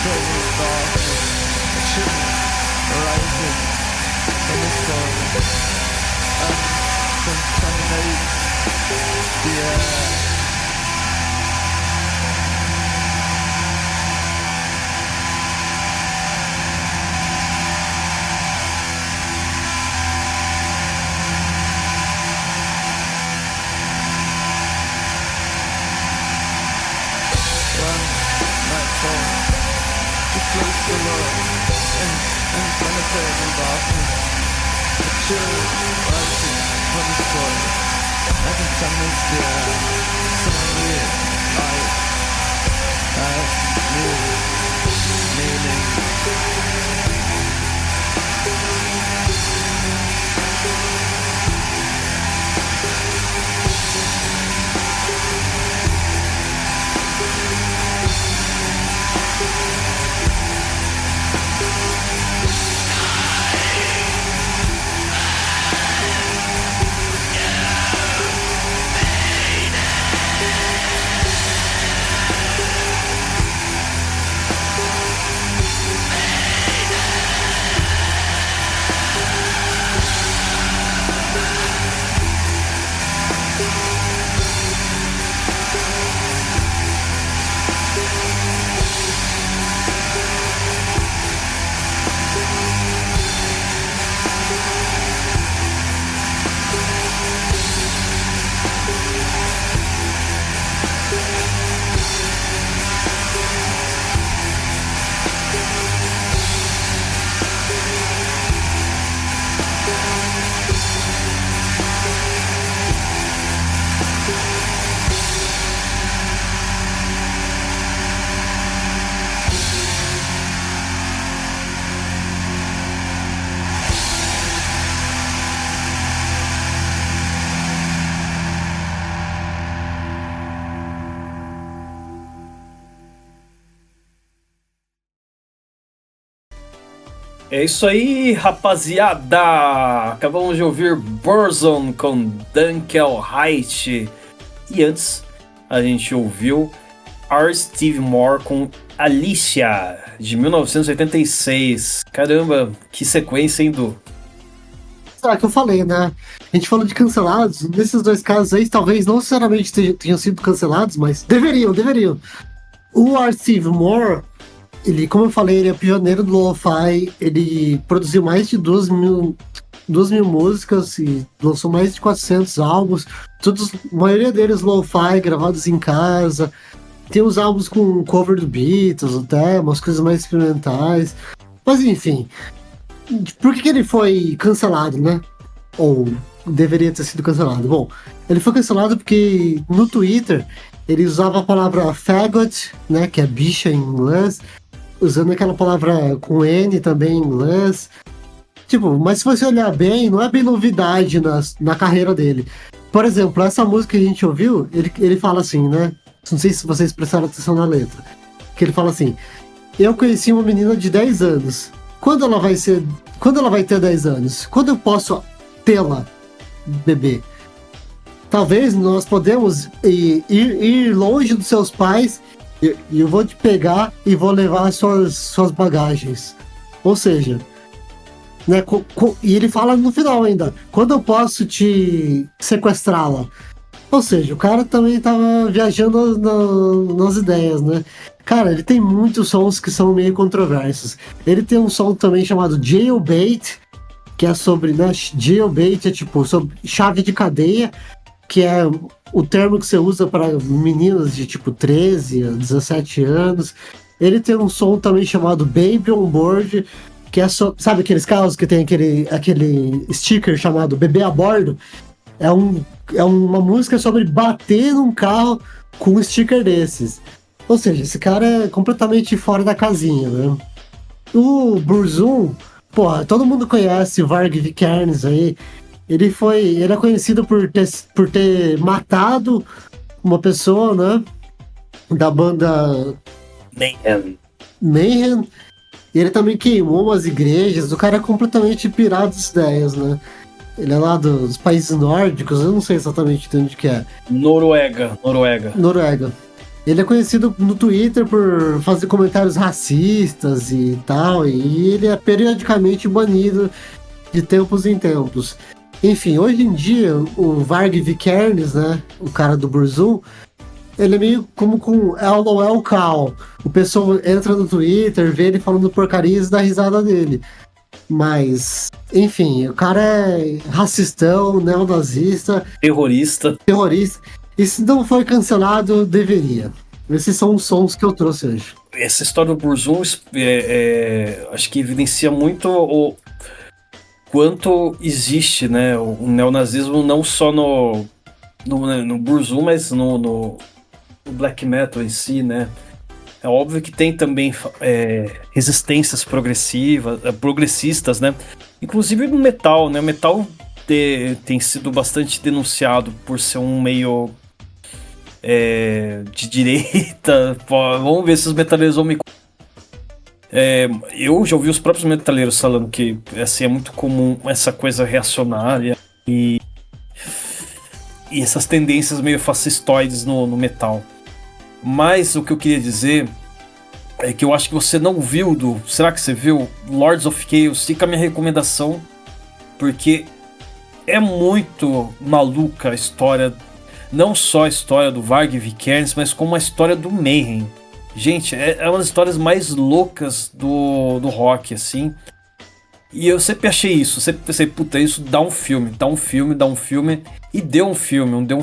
eternal darkness, a chimney rising from the soil and contaminates the air. Place the world in planetary darkness, the chill rising from the soil, and contaminates the air. Suddenly, life has new meaning. É isso aí, rapaziada! Acabamos de ouvir Burzum com Dunkel Height. E antes, a gente ouviu R. Steve Moore com Alicia, de 1986. Caramba, que sequência, hein, Du? Será que eu falei, né? A gente falou de cancelados. Nesses dois casos aí, talvez não necessariamente tenham sido cancelados, mas deveriam. O R. Steve Moore, ele, como eu falei, ele é pioneiro do lo-fi. Ele produziu mais de 2.000 músicas e lançou mais de 400 álbuns. Todos, a maioria deles lo-fi, gravados em casa. Tem uns álbuns com cover do Beatles, até umas coisas mais experimentais. Mas enfim, por que ele foi cancelado, né? Ou deveria ter sido cancelado? Bom, ele foi cancelado porque no Twitter ele usava a palavra faggot, né? Que é bicha em inglês, usando aquela palavra com N também em inglês. Tipo, mas se você olhar bem, não é bem novidade na carreira dele. Por exemplo, essa música que a gente ouviu, ele fala assim, né? Não sei se vocês prestaram atenção na letra. Que ele fala assim: eu conheci uma menina de 10 anos. Quando ela vai ter 10 anos? Quando eu posso tê-la, bebê? Talvez nós podemos ir longe dos seus pais e eu vou te pegar e vou levar suas bagagens. Ou seja, né, e ele fala no final ainda: quando eu posso te sequestrá-la? Ou seja, o cara também tava viajando nas ideias, né? Cara, ele tem muitos sons que são meio controversos. Ele tem um som também chamado Jailbait, que é sobre, né? Jailbait é tipo sobre chave de cadeia, que é o termo que você usa para meninas de tipo 13 a 17 anos. Ele tem um som também chamado Baby on Board, que é sabe aqueles carros que tem aquele sticker chamado Bebê a Bordo? É uma música sobre bater num carro com um sticker desses. Ou seja, esse cara é completamente fora da casinha, né? O Burzum, porra, todo mundo conhece o Varg Vikernes aí. Ele é conhecido por ter matado uma pessoa, né? Da banda Mayhem. E ele também queimou umas igrejas. O cara é completamente pirado das ideias, né? Ele é lá dos países nórdicos, eu não sei exatamente de onde que é. Noruega. Ele é conhecido no Twitter por fazer comentários racistas e tal, e ele é periodicamente banido de tempos em tempos. Enfim, hoje em dia, o Varg Vikernes, né, o cara do Burzum, ele é meio como com LOL Cal. O pessoal entra no Twitter, vê ele falando porcarias e dá risada dele. Mas, enfim, o cara é racistão, neonazista, Terrorista. terrorista. E se não foi cancelado, deveria. Esses são os sons que eu trouxe hoje. Essa história do Burzum acho que evidencia muito o quanto existe, né, o neonazismo não só no Burzum, mas no black metal em si, né. É óbvio que tem também resistências progressistas, né, inclusive no metal, né. O metal tem sido bastante denunciado por ser um meio de direita. Pô, vamos ver se os metaleiros vão me... eu já ouvi os próprios metaleiros falando que assim, é muito comum essa coisa reacionária e essas tendências meio fascistoides no metal. Mas o que eu queria dizer é que eu acho que você não viu será que você viu Lords of Chaos? Fica a minha recomendação, porque é muito maluca a história, não só a história do Varg Vikernes, mas como a história do Mayhem. Gente, é uma das histórias mais loucas do rock, assim. E eu sempre achei isso, sempre pensei, puta, isso dá um filme. E deu um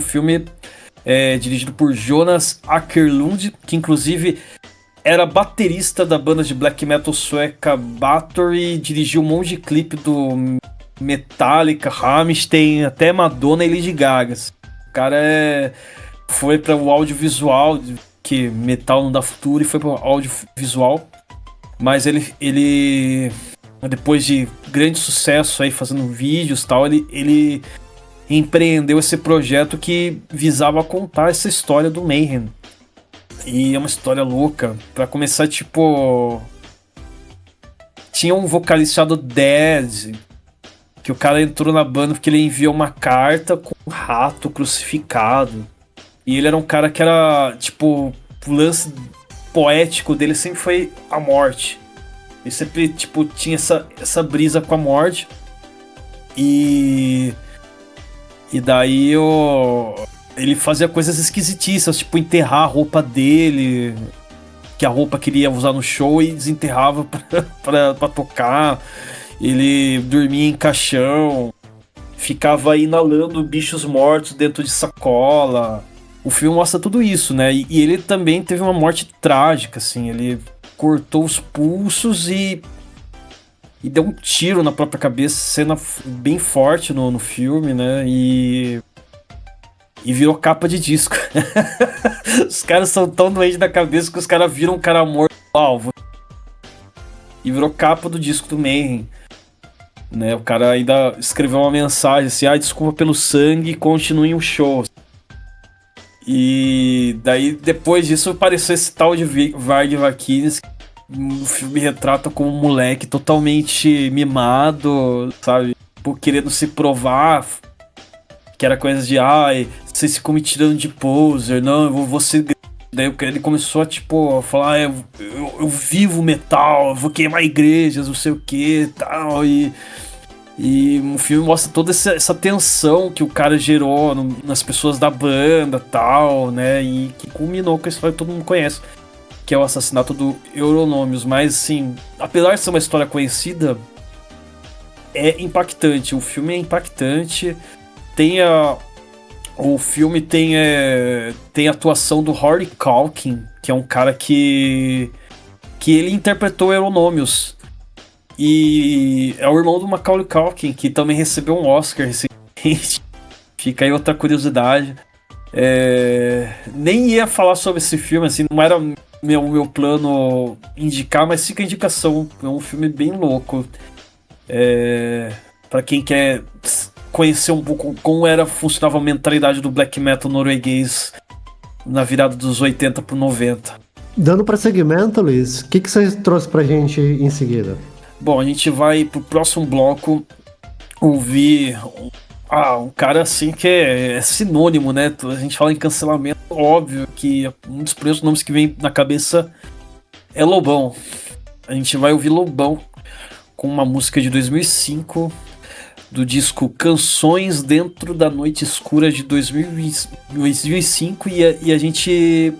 filme dirigido por Jonas Åkerlund, que inclusive era baterista da banda de black metal sueca Bathory, e dirigiu um monte de clipe do Metallica, Rammstein, até Madonna e Lady Gaga. O cara foi para o audiovisual, que metal não dá futuro, e foi para o audiovisual. Mas ele depois de grande sucesso aí fazendo vídeos e tal, ele empreendeu esse projeto que visava contar essa história do Mayhem. E é uma história louca. Pra começar, tipo, tinha um vocalista do Dead, que o cara entrou na banda porque ele enviou uma carta com um rato crucificado. E ele era um cara que era, tipo, o lance poético dele sempre foi a morte. Ele sempre, tipo, tinha essa brisa com a morte. E daí ele fazia coisas esquisitíssimas, tipo enterrar a roupa dele, que a roupa que ele ia usar no show, e desenterrava pra tocar. Ele dormia em caixão, ficava inalando bichos mortos dentro de sacola. O filme mostra tudo isso, né? E ele também teve uma morte trágica, assim. Ele cortou os pulsos e deu um tiro na própria cabeça, cena bem forte no filme, né? E virou capa de disco. Os caras são tão doentes da cabeça que os caras viram um cara morto no alvo. E virou capa do disco do Mayhem. Né? O cara ainda escreveu uma mensagem assim: desculpa pelo sangue, continuem o show. E daí, depois disso, apareceu esse tal de Varg Vikernes, que o filme retrata como um moleque totalmente mimado, sabe? Por querendo se provar, que era coisa de, você se come tirando de poser, não, eu vou ser... Daí ele começou a, tipo, falar, eu vivo metal, eu vou queimar igrejas, não sei o que, tal, e o filme mostra toda essa tensão que o cara gerou nas pessoas da banda, tal, né, e que culminou com a história que todo mundo conhece, que é o assassinato do Euronymous. Mas, assim, apesar de ser uma história conhecida, é impactante, o filme é impactante. O filme tem a atuação do Rory Culkin, que é um cara que ele interpretou Euronymous. E é o irmão do Macaulay Culkin, que também recebeu um Oscar recentemente. Fica aí outra curiosidade. Nem ia falar sobre esse filme, assim, não era meu plano indicar, mas fica a indicação. É um filme bem louco. Pra quem quer conhecer um pouco como funcionava a mentalidade do black metal norueguês na virada dos 80 pro 90. Dando prosseguimento, Luiz, o que você trouxe pra gente em seguida? Bom, a gente vai pro próximo bloco ouvir Ah, um cara assim que é sinônimo, né? A gente fala em cancelamento, óbvio que um dos primeiros nomes que vem na cabeça é Lobão. A gente vai ouvir Lobão com uma música de 2005 do disco Canções Dentro da Noite Escura de 2005 e a gente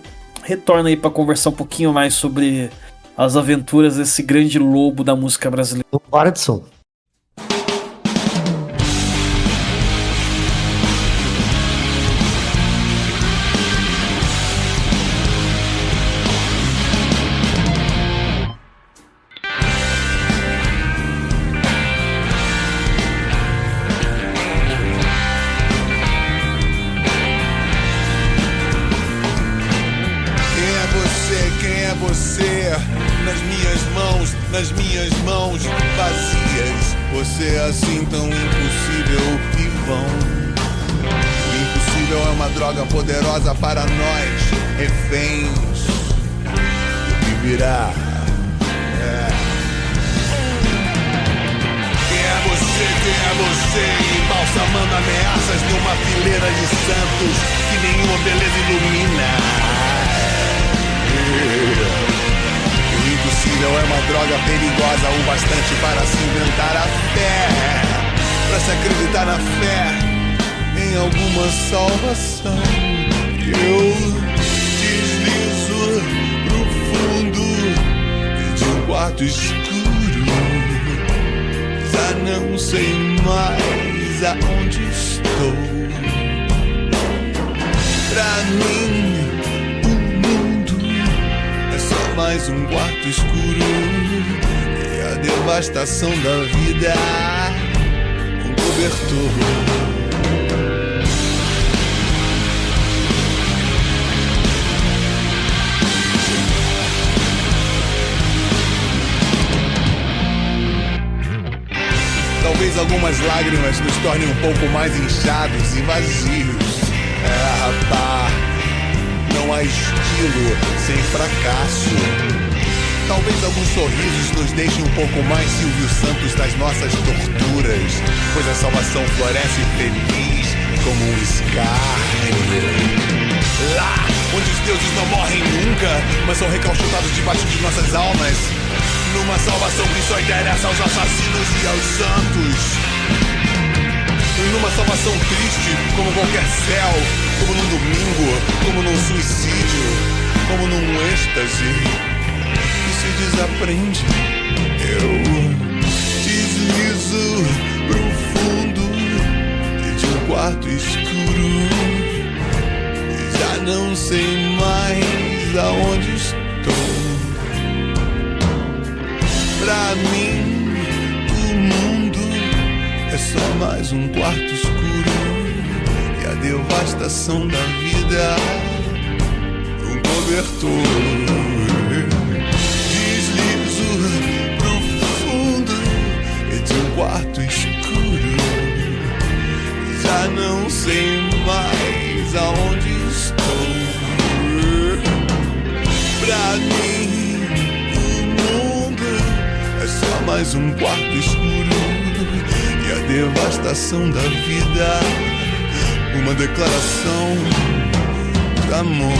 retorna aí para conversar um pouquinho mais sobre as aventuras desse grande lobo da música brasileira. Para de som. Nas minhas mãos vazias, você é assim tão impossível e vão. O impossível é uma droga poderosa para nós, reféns. O que virá? Quem é você, embalsamando ameaças numa fileira de santos que nenhuma beleza ilumina? O impossível é uma droga perigosa o bastante para se inventar a fé, para se acreditar na fé em alguma salvação. Eu deslizo pro fundo de um quarto escuro, já não sei mais aonde estou. Pra mim mais um quarto escuro e a devastação da vida, um cobertor. Talvez algumas lágrimas nos tornem um pouco mais inchados e vazios. Rapaz, não há estilo sem fracasso. Talvez alguns sorrisos nos deixem um pouco mais Silvio Santos das nossas torturas, pois a salvação floresce feliz como um escárnio. Lá onde os deuses não morrem nunca, mas são recalchutados debaixo de nossas almas, numa salvação que só interessa aos assassinos e aos santos. Numa salvação triste, como qualquer céu, como num domingo, como num suicídio, como num êxtase que se desaprende. Eu deslizo pro fundo de um quarto escuro e já não sei mais aonde estou. Pra mim, o mundo é só mais um quarto escuro e a devastação da vida, um cobertor. Deslizo pro fundo de um quarto escuro e já não sei mais aonde estou. Pra mim, o mundo é só mais um quarto escuro e a devastação da vida, uma declaração de amor.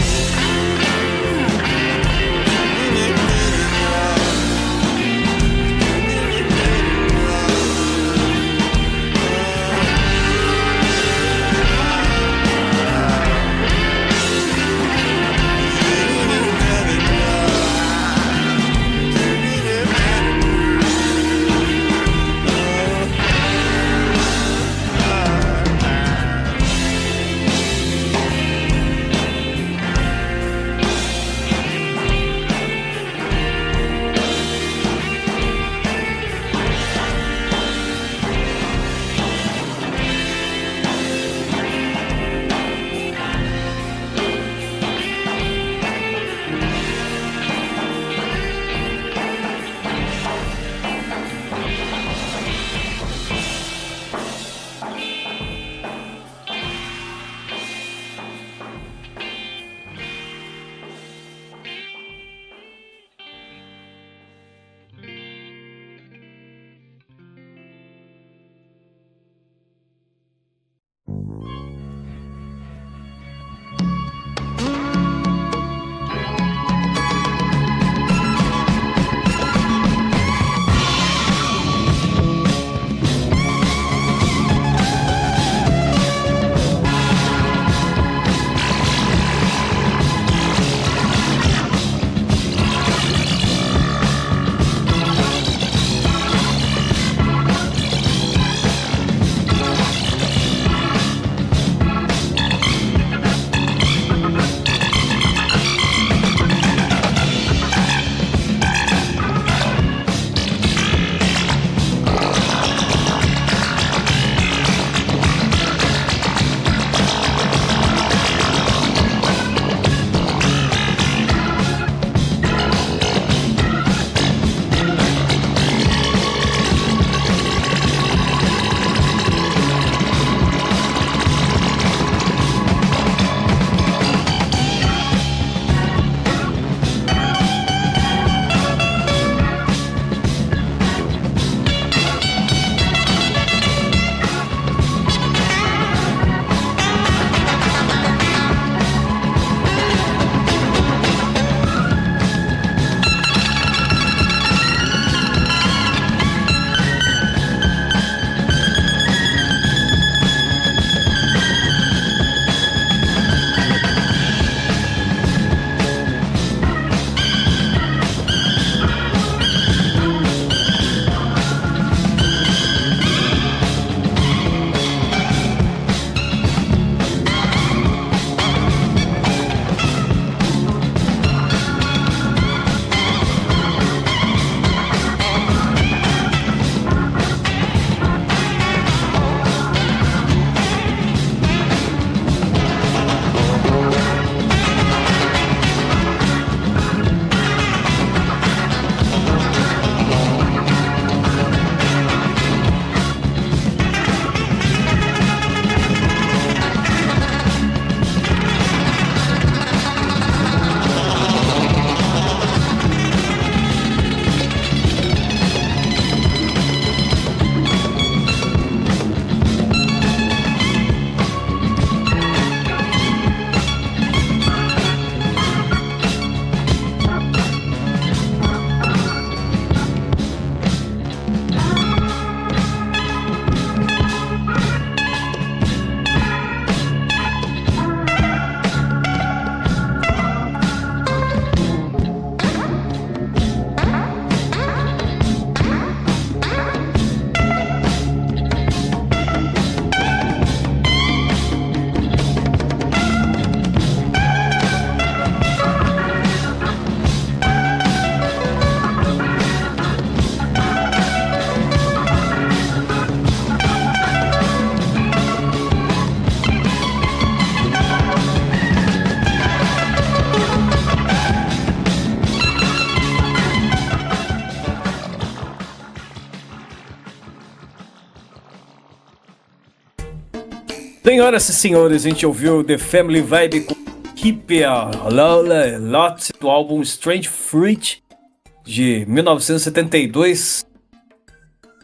Senhoras e senhores, a gente ouviu The Family Vibe com Keep a Lot do álbum Strange Fruit de 1972.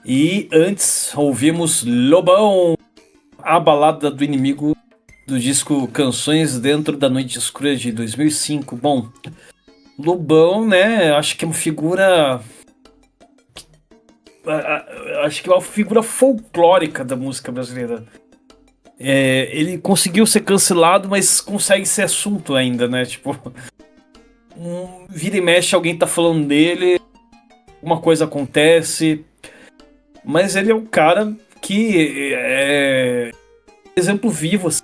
E antes ouvimos Lobão, a balada do inimigo do disco Canções Dentro da Noite Escura de 2005. Bom, Lobão, né, acho que é uma figura... Acho que é uma figura folclórica da música brasileira. Ele conseguiu ser cancelado, mas consegue ser assunto ainda, né? Tipo, vira e mexe, alguém tá falando dele, uma coisa acontece, mas ele é um cara que é exemplo vivo. Assim.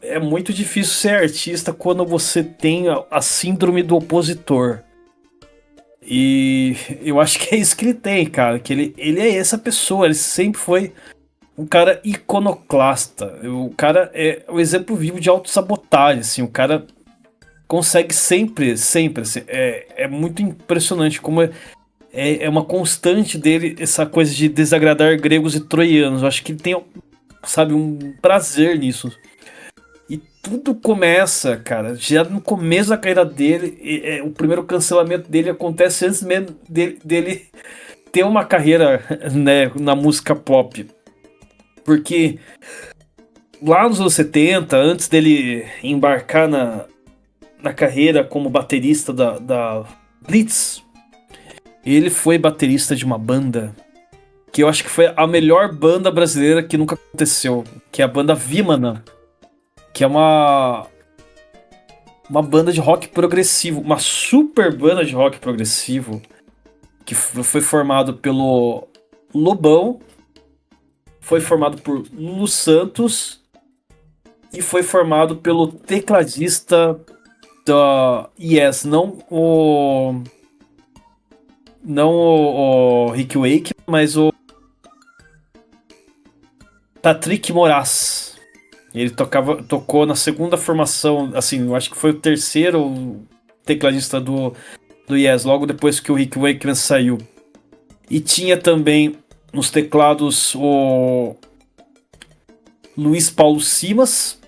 É muito difícil ser artista quando você tem a síndrome do opositor. E eu acho que é isso que ele tem, cara. Que ele é essa pessoa, ele sempre foi um cara iconoclasta. O cara é o exemplo vivo de autossabotagem, assim. O cara consegue sempre, assim, é muito impressionante como é uma constante dele essa coisa de desagradar gregos e troianos. Eu acho que ele tem, sabe, um prazer nisso. E tudo começa, cara, já no começo da carreira dele. O primeiro cancelamento dele acontece antes mesmo dele ter uma carreira, né, na música pop. Porque lá nos anos 70, antes dele embarcar na carreira como baterista da Blitz, ele foi baterista de uma banda que eu acho que foi a melhor banda brasileira que nunca aconteceu, que é a banda Vimana, que é uma banda de rock progressivo, uma super banda de rock progressivo, que foi formado pelo Lobão, foi formado por Lulu Santos e foi formado pelo tecladista da Yes, não o Rick Wake, mas o Patrick Moraz. Ele tocou na segunda formação, assim, eu acho que foi o terceiro tecladista do Yes, logo depois que o Rick Wakeman saiu. E tinha também nos teclados o Luiz Paulo Simas,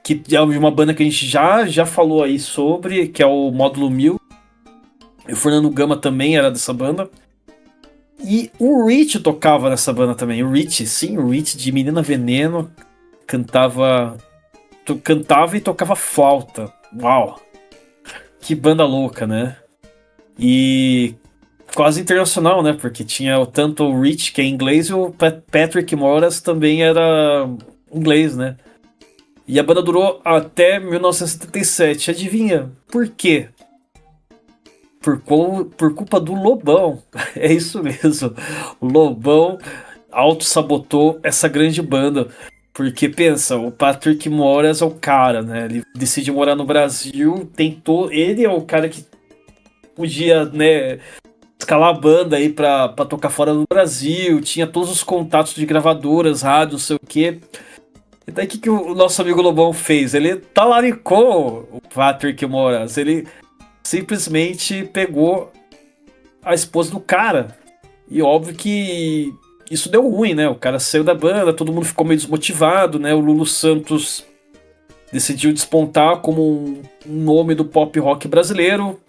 que é de uma banda que a gente já falou aí sobre, que é o Módulo 1000. E o Fernando Gama também era dessa banda. E o Rich tocava nessa banda também. O Rich de Menina Veneno, cantava e tocava flauta. Uau! Que banda louca, né? E quase internacional, né? Porque tinha tanto o Rich, que é inglês, e o Patrick Moraz também era inglês, né? E a banda durou até 1977. Adivinha por quê? Por culpa do Lobão. É isso mesmo. O Lobão auto-sabotou essa grande banda. Porque, pensa, o Patrick Moraz é o cara, né? Ele decide morar no Brasil, tentou... Ele é o cara que podia, né, escalar a banda aí pra tocar fora do Brasil. Tinha todos os contatos de gravadoras, rádio, não sei o quê. E daí o que o nosso amigo Lobão fez? Ele talaricou o Patrick Moraz. Ele simplesmente pegou a esposa do cara. E óbvio que isso deu ruim, né? O cara saiu da banda, todo mundo ficou meio desmotivado, né? O Lulu Santos decidiu despontar como um nome do pop rock brasileiro.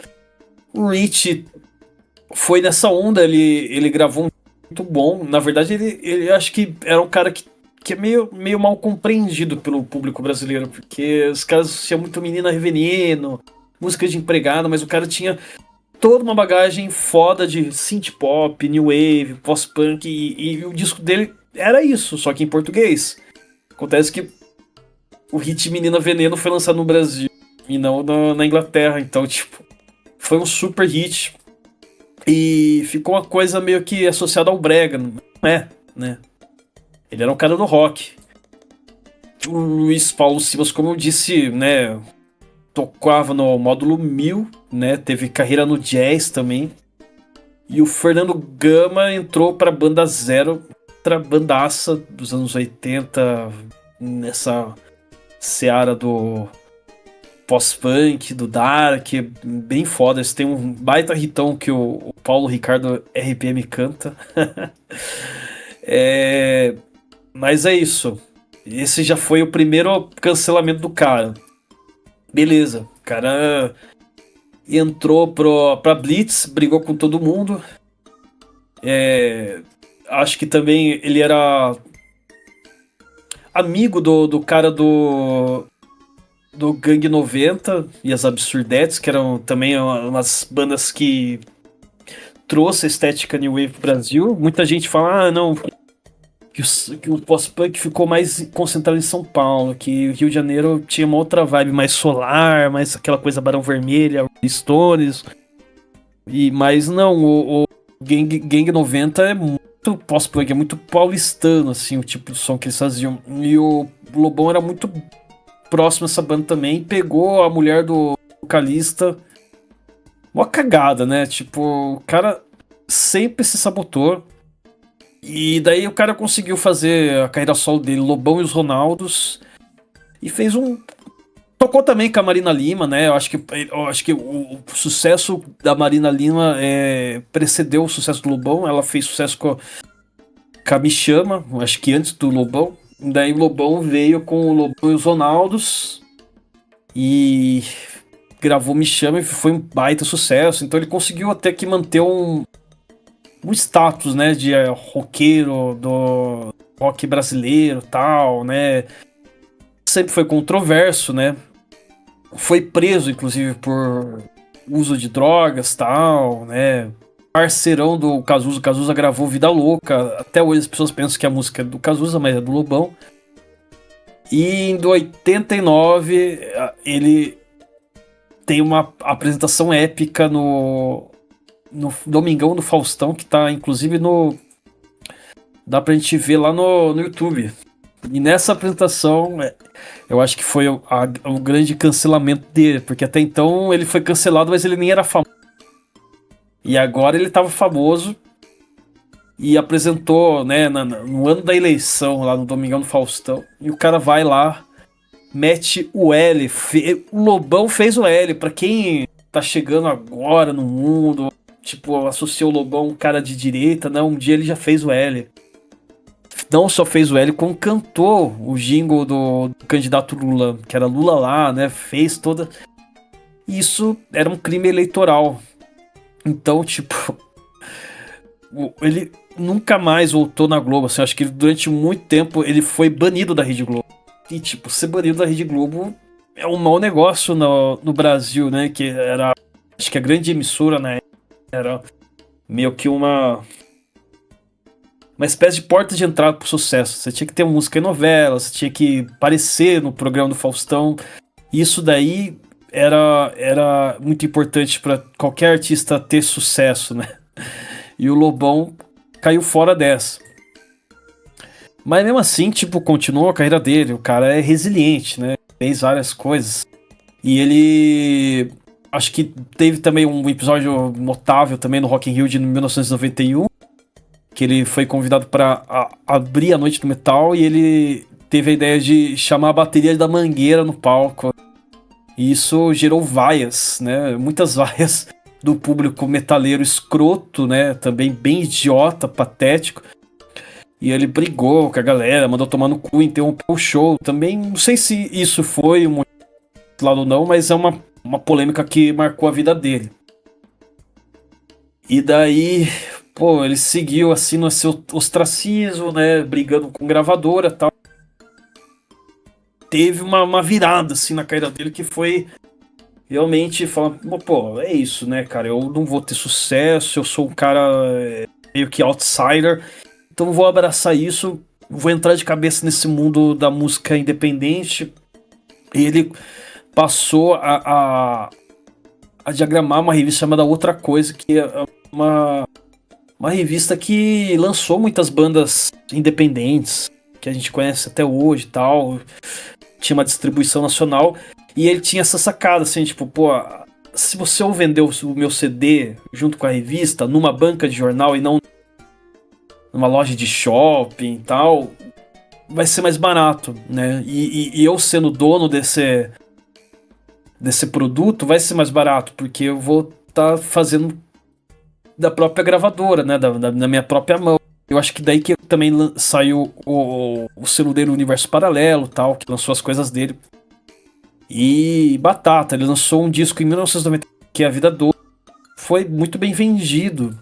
O Rich foi nessa onda, ele gravou um muito bom. Na verdade, ele acho que era um cara que é meio mal compreendido pelo público brasileiro, porque os caras tinham muito Menina Veneno, música de empregada, mas o cara tinha toda uma bagagem foda de synth pop, new wave, post-punk, e o disco dele era isso, só que em português. Acontece que o hit Menina Veneno foi lançado no Brasil e não na Inglaterra, então, tipo, foi um super hit e ficou uma coisa meio que associada ao brega, não é, né? Ele era um cara do rock. O Luiz Paulo Simas, como eu disse, né, tocava no Módulo 1000, né, teve carreira no jazz também. E o Fernando Gama entrou pra Banda Zero, outra bandaça dos anos 80, nessa seara do pós-punk, do dark, bem foda. Eles têm um baita hitão que o Paulo Ricardo RPM canta. Mas é isso. Esse já foi o primeiro cancelamento do cara. Beleza, o cara entrou pra Blitz, brigou com todo mundo. Acho que também ele era amigo do cara do Gangue 90 e as Absurdettes, que eram também umas bandas que trouxe a estética New Wave pro Brasil. Muita gente fala, não, que o pós-punk ficou mais concentrado em São Paulo, que o Rio de Janeiro tinha uma outra vibe mais solar, mais aquela coisa Barão Vermelha, Stones. Mas não, o Gang 90 é muito pós-punk, é muito paulistano, assim, o tipo de som que eles faziam. E o Lobão era muito próximo a essa banda também, pegou a mulher do vocalista. Uma cagada, né? Tipo, o cara sempre se sabotou. E daí o cara conseguiu fazer a carreira solo dele, Lobão e os Ronaldos. E fez um. Tocou também com a Marina Lima, né? Eu acho que o sucesso da Marina Lima precedeu o sucesso do Lobão. Ela fez sucesso com a Me Chama, acho que antes do Lobão. Daí o Lobão veio com o Lobão e os Ronaldos. E gravou Me Chama e foi um baita sucesso. Então ele conseguiu até que manter um status, né, de roqueiro do rock brasileiro, tal, né? Sempre foi controverso, né? Foi preso, inclusive, por uso de drogas, tal, né? Parceirão do Cazuza. O Cazuza gravou Vida Louca. Até hoje as pessoas pensam que a música é do Cazuza, mas é do Lobão. E em 89 ele tem uma apresentação épica no Domingão do Faustão, que tá inclusive dá pra gente ver lá no YouTube. E nessa apresentação eu acho que foi o grande cancelamento dele, porque até então ele foi cancelado, mas ele nem era famoso. E agora ele tava famoso e apresentou, né, no ano da eleição lá no Domingão do Faustão, e o cara vai lá, mete o L. O Lobão fez o L. Pra quem tá chegando agora no mundo, tipo, associou o Lobão um cara de direita, não, um dia ele já fez o L. Não só fez o L, como cantou o jingle do candidato Lula, que era Lula lá, né, fez toda... Isso era um crime eleitoral. Então, tipo, ele nunca mais voltou na Globo, assim, acho que durante muito tempo ele foi banido da Rede Globo. E, tipo, ser banido da Rede Globo é um mau negócio no Brasil, né? Que era, acho que a grande emissora, né? Era meio que uma espécie de porta de entrada pro sucesso. Você tinha que ter música em novela, você tinha que aparecer no programa do Faustão. Isso daí era muito importante para qualquer artista ter sucesso, né? E o Lobão caiu fora dessa. Mas mesmo assim, tipo, continuou a carreira dele. O cara é resiliente, né? Fez várias coisas. E ele... Acho que teve também um episódio notável também no Rock in Rio de 1991. Que ele foi convidado para abrir a Noite do Metal. E ele teve a ideia de chamar a bateria da Mangueira no palco. E isso gerou vaias, né? Muitas vaias do público metaleiro escroto, né? Também bem idiota, patético. E ele brigou com a galera, mandou tomar no cu, interrompeu o show. Também não sei se isso foi um lado ou não, mas é uma polêmica que marcou a vida dele. E daí, pô, ele seguiu assim no seu ostracismo, né? Brigando com gravadora e tal. Teve uma virada assim na carreira dele que foi realmente falar, pô, é isso, né, cara? Eu não vou ter sucesso, eu sou um cara meio que outsider. Então vou abraçar isso, vou entrar de cabeça nesse mundo da música independente. E ele passou a diagramar uma revista chamada Outra Coisa, que é uma revista que lançou muitas bandas independentes, que a gente conhece até hoje e tal. Tinha uma distribuição nacional. E ele tinha essa sacada, assim, tipo, pô, se você vender o meu CD junto com a revista, numa banca de jornal e não numa loja de shopping e tal, vai ser mais barato, né? E eu sendo dono desse produto, vai ser mais barato, porque eu vou estar fazendo da própria gravadora, né? Da minha própria mão. Eu acho que daí que também saiu o selo dele, o Universo Paralelo, tal, que lançou as coisas dele. E Batata, ele lançou um disco em 1990, que é A Vida Doce. Foi muito bem vendido.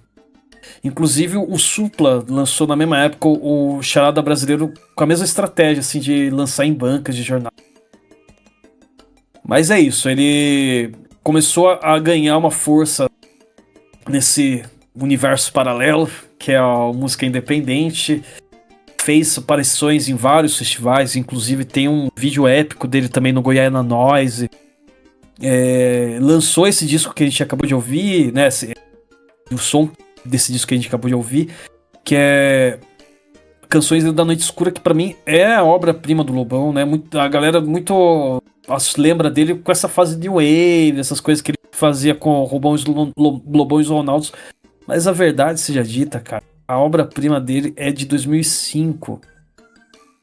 Inclusive o Supla lançou na mesma época o Charada Brasileiro com a mesma estratégia, assim, de lançar em bancas de jornal. Mas é isso, ele começou a ganhar uma força nesse universo paralelo, que é a música independente. Fez aparições em vários festivais, inclusive tem um vídeo épico dele também no Goiânia Noise. Lançou esse disco que a gente acabou de ouvir, né? O som desse disco que a gente acabou de ouvir, que é Canções da Noite Escura, que pra mim é a obra-prima do Lobão, né? A galera muito lembra dele com essa fase de Wave, essas coisas que ele fazia com Lobão e os Ronaldos. Mas a verdade seja dita, cara, a obra-prima dele é de 2005.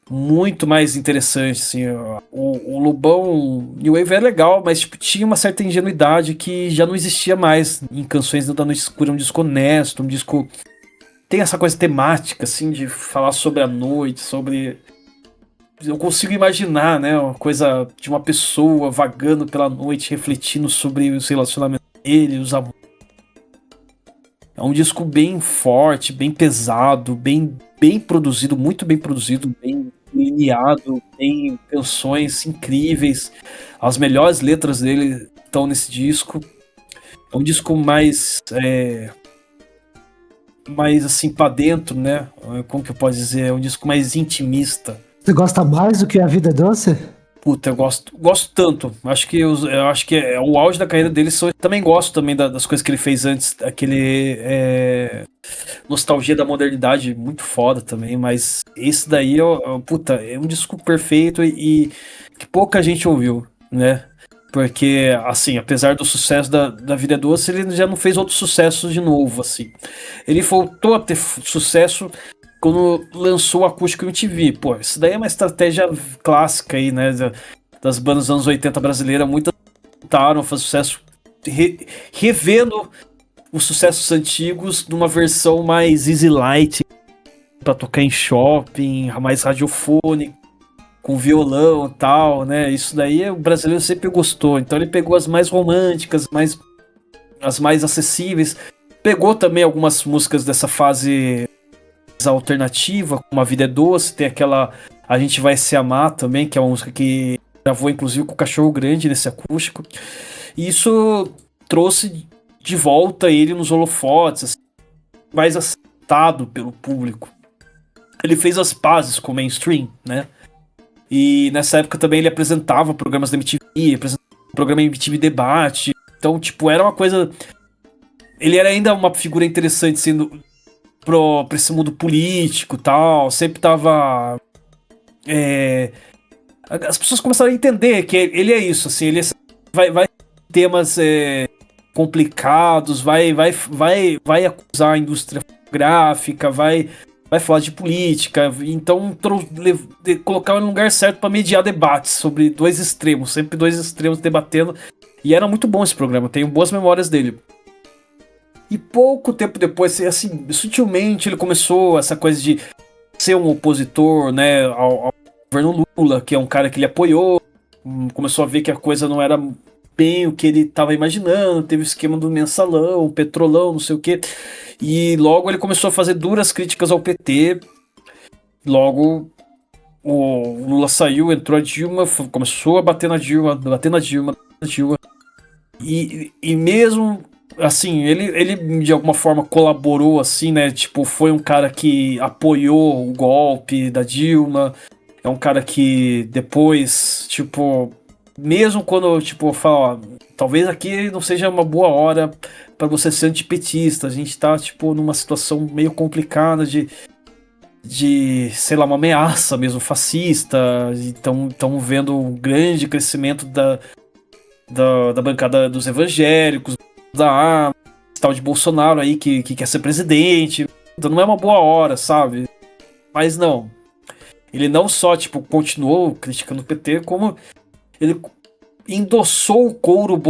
Muito mais interessante, assim. O Lobão New Wave é legal, mas tipo, tinha uma certa ingenuidade que já não existia mais em Canções da Noite Escura. Um disco honesto, um disco... Tem essa coisa temática, assim, de falar sobre a noite, sobre... Eu consigo imaginar, né, uma coisa de uma pessoa vagando pela noite, refletindo sobre os relacionamentos dele, os amores. É um disco bem forte, bem pesado, bem produzido, muito bem produzido, bem lineado, tem canções incríveis. As melhores letras dele estão nesse disco. É um disco mais assim pra dentro, né? Como que eu posso dizer? É um disco mais intimista. Você gosta mais do que A Vida é Doce? Puta, eu gosto tanto. Eu acho que é o auge da carreira dele. Também gosto também das coisas que ele fez antes. Aquele Nostalgia da Modernidade, muito foda também. Mas esse daí, puta, é um disco perfeito e que pouca gente ouviu, né? Porque, assim, apesar do sucesso da Vida Doce, ele já não fez outros sucessos de novo, assim. Ele voltou a ter sucesso quando lançou o Acústico MTV. Pô, isso daí é uma estratégia clássica aí, né? Das bandas dos anos 80 brasileiras. Muitas tentaram fazer sucesso revendo os sucessos antigos numa versão mais easy light, pra tocar em shopping, mais radiofônica, com violão e tal, né? Isso daí o brasileiro sempre gostou. Então ele pegou as mais românticas, as mais acessíveis. Pegou também algumas músicas dessa fase alternativa, como A Vida é Doce, tem aquela A Gente Vai Se Amar também, que é uma música que gravou inclusive com o Cachorro Grande nesse acústico. E isso trouxe de volta ele nos holofotes, assim, mais aceitado pelo público. Ele fez as pazes com o mainstream, né? E nessa época também ele apresentava programas da MTV, apresentava o programa MTV Debate. Então, tipo, era uma coisa... Ele era ainda uma figura interessante sendo pra esse mundo político e tal. Sempre tava... As pessoas começaram a entender que ele é isso, assim. Ele vai temas complicados, vai acusar a indústria gráfica, vai falar de política, então colocar no lugar certo para mediar debates sobre dois extremos, sempre dois extremos debatendo, e era muito bom esse programa, tenho boas memórias dele. E pouco tempo depois, assim, sutilmente ele começou essa coisa de ser um opositor, né, ao governo Lula, que é um cara que ele apoiou, começou a ver que a coisa não era bem o que ele estava imaginando, teve o esquema do mensalão, petrolão, não sei o que, e logo ele começou a fazer duras críticas ao PT. Logo o Lula saiu, entrou a Dilma, começou a bater na Dilma, e mesmo assim, ele de alguma forma colaborou, assim, né, tipo, foi um cara que apoiou o golpe da Dilma, é um cara que depois, tipo, mesmo quando, tipo, fala, ó, talvez aqui não seja uma boa hora para você ser antipetista, a gente tá, tipo, numa situação meio complicada de sei lá, uma ameaça mesmo fascista, então estão vendo um grande crescimento da bancada dos evangélicos, da tal de Bolsonaro aí que quer ser presidente, então não é uma boa hora, sabe? Mas não, ele não só, tipo, continuou criticando o PT, como ele endossou o coro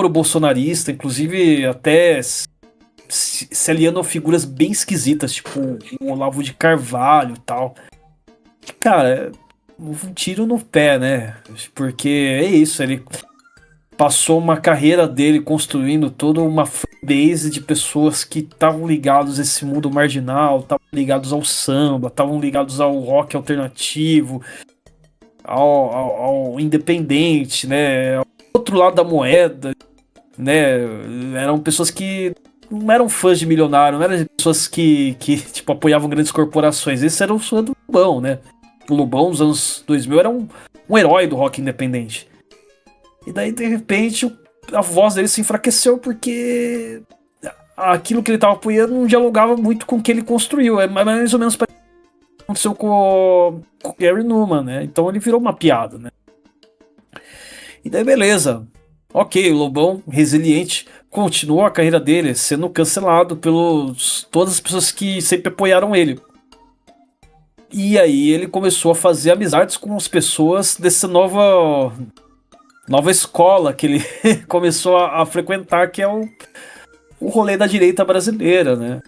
bolsonarista, inclusive até se aliando a figuras bem esquisitas, tipo o Olavo de Carvalho e tal. Cara, um tiro no pé, né? Porque é isso, ele passou uma carreira dele construindo toda uma fanbase de pessoas que estavam ligados a esse mundo marginal, estavam ligados ao samba, estavam ligados ao rock alternativo, ao independente, né? Ao outro lado da moeda, né? Eram pessoas que não eram fãs de milionário, não eram pessoas que tipo, apoiavam grandes corporações. Esse era o fã do Lobão, né? O Lobão, nos anos 2000, era um herói do rock independente. E daí, de repente, a voz dele se enfraqueceu porque aquilo que ele estava apoiando não dialogava muito com o que ele construiu. É mais ou menos o que aconteceu com o Gary Numan, né? Então ele virou uma piada, né? E daí, beleza. Ok, o Lobão, resiliente, continuou a carreira dele, sendo cancelado pelos todas as pessoas que sempre apoiaram ele. E aí ele começou a fazer amizades com as pessoas dessa nova escola que ele começou a frequentar, que é o rolê da direita brasileira, né?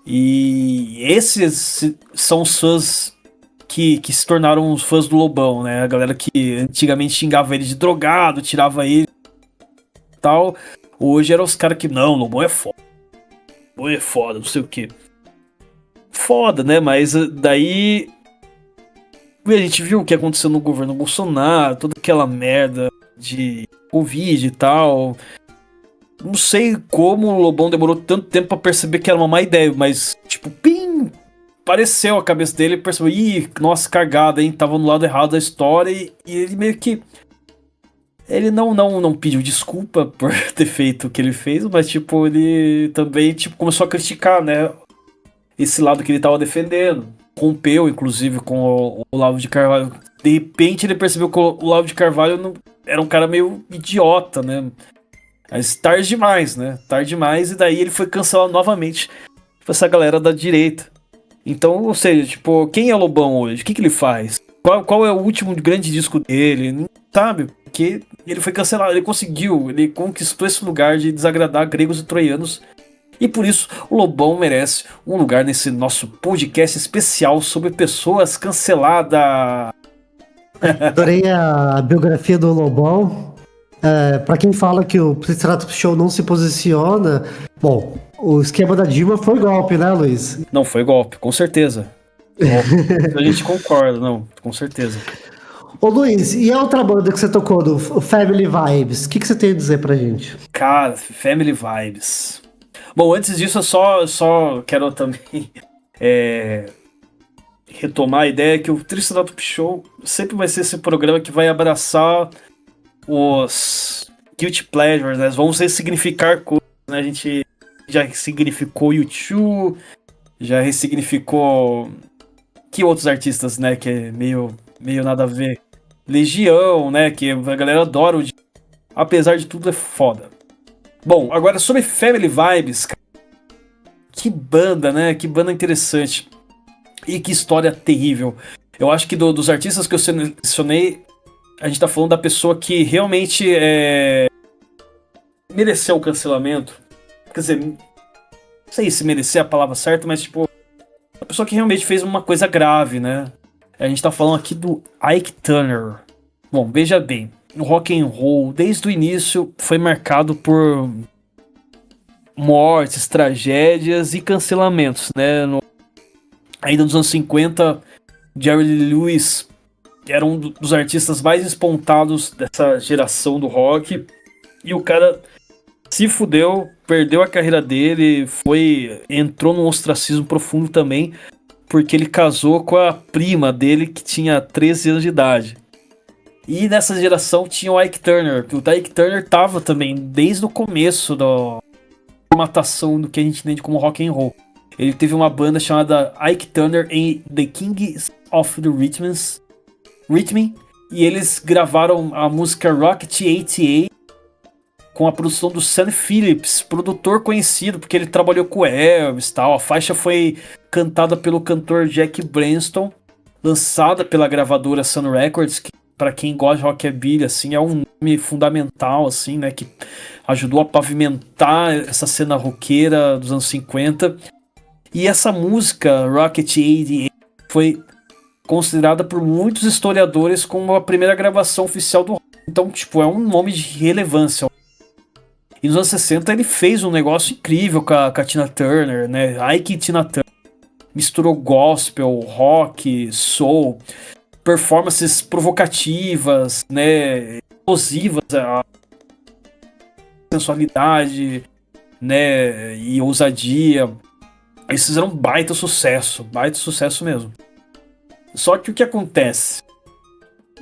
E esses são os fãs que se tornaram os fãs do Lobão, né? A galera que antigamente xingava ele de drogado, tirava ele e tal. Hoje eram os caras que, não, Lobão é foda. Lobão é foda, não sei o quê. Foda, né? Mas daí a gente viu o que aconteceu no governo Bolsonaro, toda aquela merda de Covid e tal. Não sei como o Lobão demorou tanto tempo pra perceber que era uma má ideia, mas, tipo, pim! Apareceu a cabeça dele e percebeu, ih, nossa, cagada, hein? Tava no lado errado da história e ele meio que... Ele não pediu desculpa por ter feito o que ele fez, mas, tipo, ele também, tipo, começou a criticar, né? Esse lado que ele tava defendendo. Rompeu, inclusive, com o Olavo de Carvalho. De repente ele percebeu que o Olavo de Carvalho era um cara meio idiota, né? Mas tarde demais, né? Tarde demais, e daí ele foi cancelado novamente por essa galera da direita. Então, ou seja, tipo, quem é o Lobão hoje? O que ele faz? Qual é o último grande disco dele? Não sabe? Porque ele foi cancelado, ele conquistou esse lugar de desagradar gregos e troianos. E por isso o Lobão merece um lugar nesse nosso podcast especial sobre pessoas canceladas. Adorei a biografia do Lobão. Pra quem fala que o Triceratops Show não se posiciona, bom, o esquema da Dilma foi golpe, né, Luiz? Não foi golpe, com certeza. A gente concorda, não, com certeza. Ô Luiz, e a outra banda que você tocou, do Family Vibes, o que você tem a dizer pra gente? Cara, Family Vibes. Bom, antes disso, eu só quero também retomar a ideia que o Triceratops Show sempre vai ser esse programa que vai abraçar os guilty pleasures, né? Vamos ressignificar coisas, né? A gente já ressignificou U2, já ressignificou que outros artistas, né? Que é meio nada a ver. Legião, né? Que a galera adora. Apesar de tudo, é foda. Bom, agora sobre Family Vibes, cara. Que banda, né? Que banda interessante. E que história terrível. Eu acho que dos artistas que eu selecionei, a gente tá falando da pessoa que realmente mereceu o cancelamento. Quer dizer, não sei se merecer a palavra certa, mas tipo, a pessoa que realmente fez uma coisa grave, né? A gente tá falando aqui do Ike Turner. Bom, veja bem, o rock and roll, desde o início, foi marcado por mortes, tragédias e cancelamentos, né? Ainda nos anos 50, Jerry Lee Lewis era um dos artistas mais espontados dessa geração do rock, e o cara se fudeu, perdeu a carreira dele, entrou num ostracismo profundo também, porque ele casou com a prima dele, que tinha 13 anos de idade. E nessa geração tinha o Ike Turner, que o Ike Turner tava também desde o começo da formatação do que a gente entende como rock and roll. Ele teve uma banda chamada Ike Turner and the Kings of the Rhythm, e eles gravaram a música Rocket 88 com a produção do Sam Phillips, produtor conhecido porque ele trabalhou com Elvis e tal. A faixa foi cantada pelo cantor Jack Branston, lançada pela gravadora Sun Records, que para quem gosta de rockabilly, assim, é um filme fundamental, assim, né? Que ajudou a pavimentar essa cena roqueira dos anos 50. E essa música, Rocket 88, foi considerada por muitos historiadores como a primeira gravação oficial do rock. Então, tipo, é um nome de relevância. E nos anos 60 ele fez um negócio incrível com a Tina Turner, né? Ike e Tina Turner. Misturou gospel, rock, soul, performances provocativas, né? Explosivas, a sensualidade, né? E ousadia. Eles fizeram um baita sucesso mesmo. Só que o que acontece?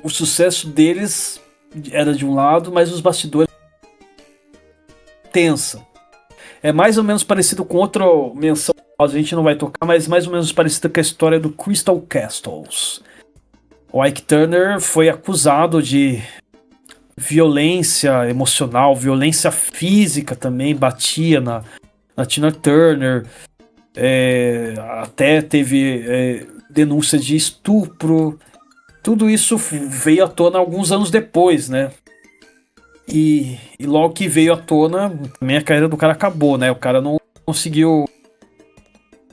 O sucesso deles era de um lado, mas os bastidores tensa. É mais ou menos parecido com outra menção, a gente não vai tocar, mas mais ou menos parecido com a história do Crystal Castles. O Ike Turner foi acusado de violência emocional, violência física também, batia na Tina Turner, até teve denúncia de estupro. Tudo isso veio à tona alguns anos depois, né? E logo que veio à tona, também a carreira do cara acabou, né? O cara não conseguiu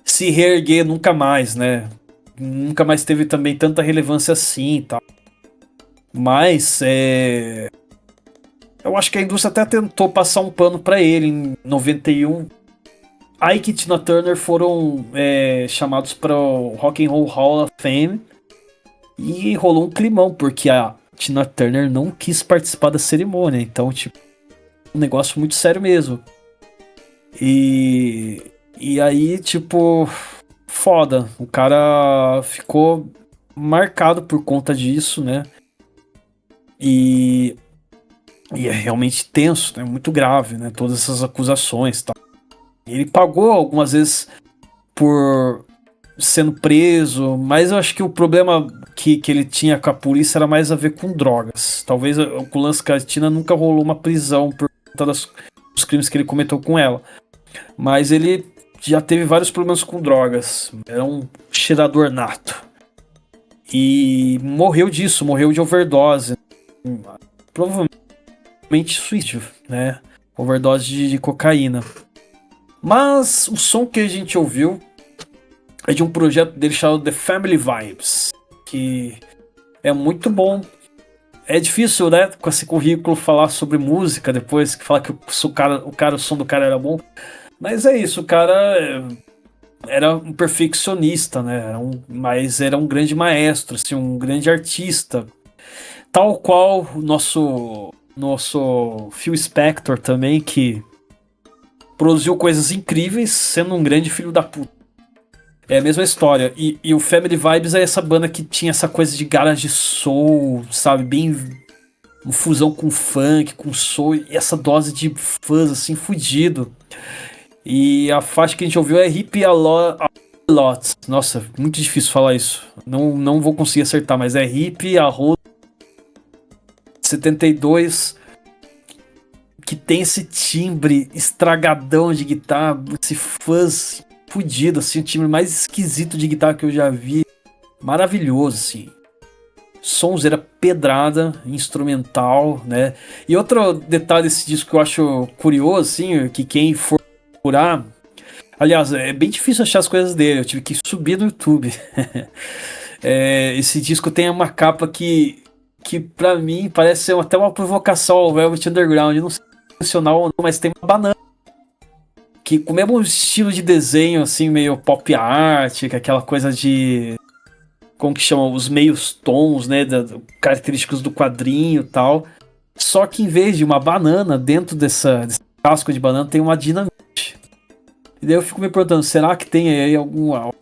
se reerguer nunca mais, né? Nunca mais teve também tanta relevância assim e tal. Mas eu acho que a indústria até tentou passar um pano pra ele em 91. Ike e Tina Turner foram chamados para o Rock and Roll Hall of Fame e rolou um climão, porque a Tina Turner não quis participar da cerimônia, então, tipo, um negócio muito sério mesmo. E aí, tipo, foda, o cara ficou marcado por conta disso, né? E é realmente tenso, né? Muito grave, né? Todas essas acusações e tal. Ele pagou algumas vezes por sendo preso, mas eu acho que o problema que ele tinha com a polícia era mais a ver com drogas. Talvez o lance com a Tina nunca rolou uma prisão por conta dos crimes que ele cometeu com ela. Mas ele já teve vários problemas com drogas. Era um cheirador nato. E morreu disso, morreu de overdose. Provavelmente suicídio, né? Overdose de cocaína. Mas o som que a gente ouviu é de um projeto dele chamado The Family Vibes, que é muito bom. É difícil, né, com esse currículo falar sobre música depois que falar que o som do cara era bom. Mas é isso, o cara era um perfeccionista, né? Mas era um grande maestro, assim, um grande artista. Tal qual o nosso Phil Spector também, que produziu coisas incríveis, sendo um grande filho da puta. É a mesma história. E o Family Vibes é essa banda que tinha essa coisa de garage soul, sabe? Bem uma fusão com funk, com soul, e essa dose de fuzz, assim, fudido. E a faixa que a gente ouviu é Hip a Lot. Nossa, muito difícil falar isso. Não vou conseguir acertar, mas é Hip a Lot 72, que tem esse timbre estragadão de guitarra, esse fuzz fudido, assim, o timbre mais esquisito de guitarra que eu já vi. Maravilhoso, assim. Sonzeira pedrada, instrumental, né? E outro detalhe desse disco que eu acho curioso, assim, que quem for procurar... Aliás, é bem difícil achar as coisas dele, eu tive que subir no YouTube. Esse disco tem uma capa que pra mim parece ser até uma provocação ao Velvet Underground. Não sei se é intencional ou não, mas tem uma banana. Que com o mesmo estilo de desenho, assim, meio pop art, que é aquela coisa de... Como que chama? Os meios tons, né? Característicos do quadrinho e tal. Só que em vez de uma banana, dentro desse casco de banana, tem uma dinamite. E daí eu fico me perguntando, será que tem aí alguma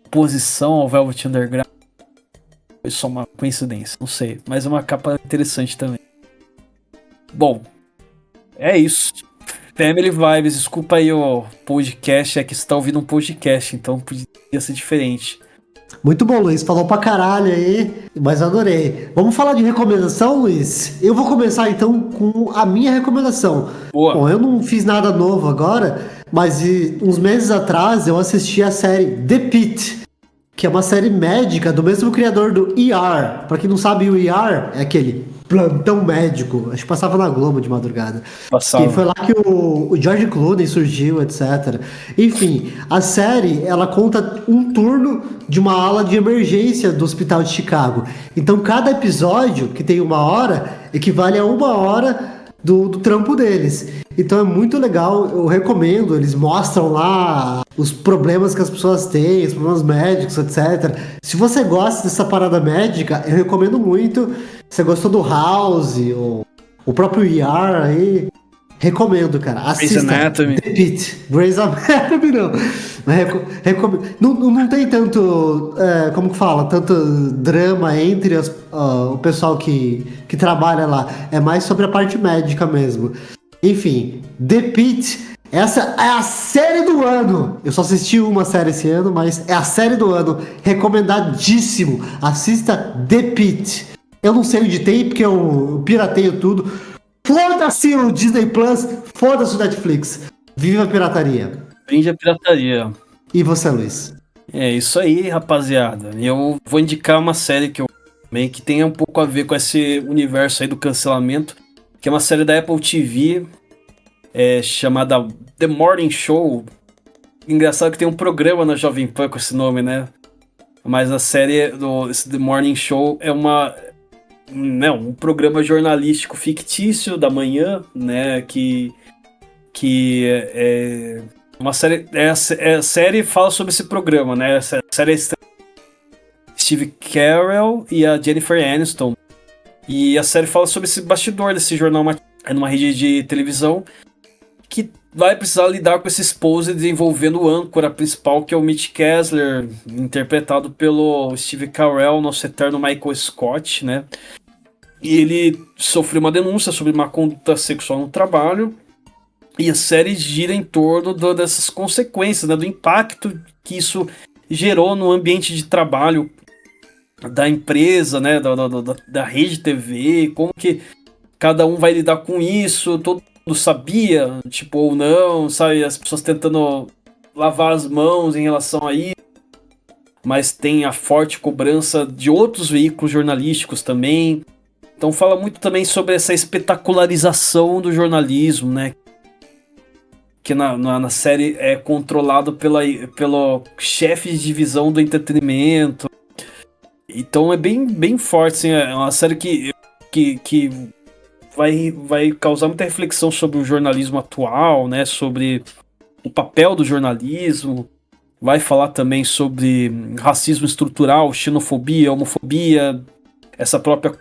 posição ao Velvet Underground? Foi só uma coincidência, não sei. Mas é uma capa interessante também. Bom, é isso. Family Vibes, desculpa aí o podcast, é que você tá ouvindo um podcast, então podia ser diferente. Muito bom, Luiz. Falou pra caralho aí, mas adorei. Vamos falar de recomendação, Luiz? Eu vou começar então com a minha recomendação. Boa. Bom, eu não fiz nada novo agora, mas uns meses atrás eu assisti a série The Pitt, que é uma série médica do mesmo criador do ER. Pra quem não sabe, o ER é aquele Plantão Médico. Acho que passava na Globo de madrugada. Passava. E foi lá que o George Clooney surgiu, etc. Enfim, a série, ela conta um turno de uma ala de emergência do Hospital de Chicago. Então, cada episódio, que tem 1 hora, equivale a 1 hora do trampo deles. Então é muito legal, eu recomendo. Eles mostram lá os problemas que as pessoas têm, os problemas médicos, etc. Se você gosta dessa parada médica, eu recomendo muito. Você gostou do House, o próprio ER aí, recomendo, cara. Assista. Grey's Anatomy. The Pitt. Grey's Anatomy não. Mas recomendo. Não tem tanto, como que fala, tanto drama entre o pessoal que trabalha lá. É mais sobre a parte médica mesmo. Enfim, The Pitt, essa é a série do ano. Eu só assisti uma série esse ano, mas é a série do ano. Recomendadíssimo. Assista The Pitt. Eu não sei onde tem, porque eu pirateio tudo. Foda-se o Disney Plus, foda-se o Netflix. Viva a pirataria. Brinde a pirataria. E você, Luiz? É isso aí, rapaziada. Eu vou indicar uma série que eu meio que tem um pouco a ver com esse universo aí do cancelamento, que é uma série da Apple TV, chamada The Morning Show. Engraçado que tem um programa na Jovem Pan com esse nome, né? Mas a série esse The Morning Show é um programa jornalístico fictício da manhã, né? Que é uma série. A série fala sobre esse programa, né? Essa série é Steve Carell e a Jennifer Aniston. E a série fala sobre esse bastidor desse jornal numa rede de televisão que vai precisar lidar com esse exposed envolvendo o âncora principal, que é o Mitch Kessler, interpretado pelo Steve Carell, nosso eterno Michael Scott, né? E ele sofreu uma denúncia sobre má conduta sexual no trabalho, e a série gira em torno dessas consequências, né? Do impacto que isso gerou no ambiente de trabalho da empresa, né? Da rede TV, como que cada um vai lidar com isso. Todo mundo sabia, tipo, ou não, sabe? As pessoas tentando lavar as mãos em relação a isso, mas tem a forte cobrança de outros veículos jornalísticos também. Então fala muito também sobre essa espetacularização do jornalismo, né? Que na série é controlado pelo chefe de divisão do entretenimento. Então é bem forte, assim, é uma série que vai causar muita reflexão sobre o jornalismo atual, né? Sobre o papel do jornalismo. Vai falar também sobre racismo estrutural, xenofobia, homofobia, essa própria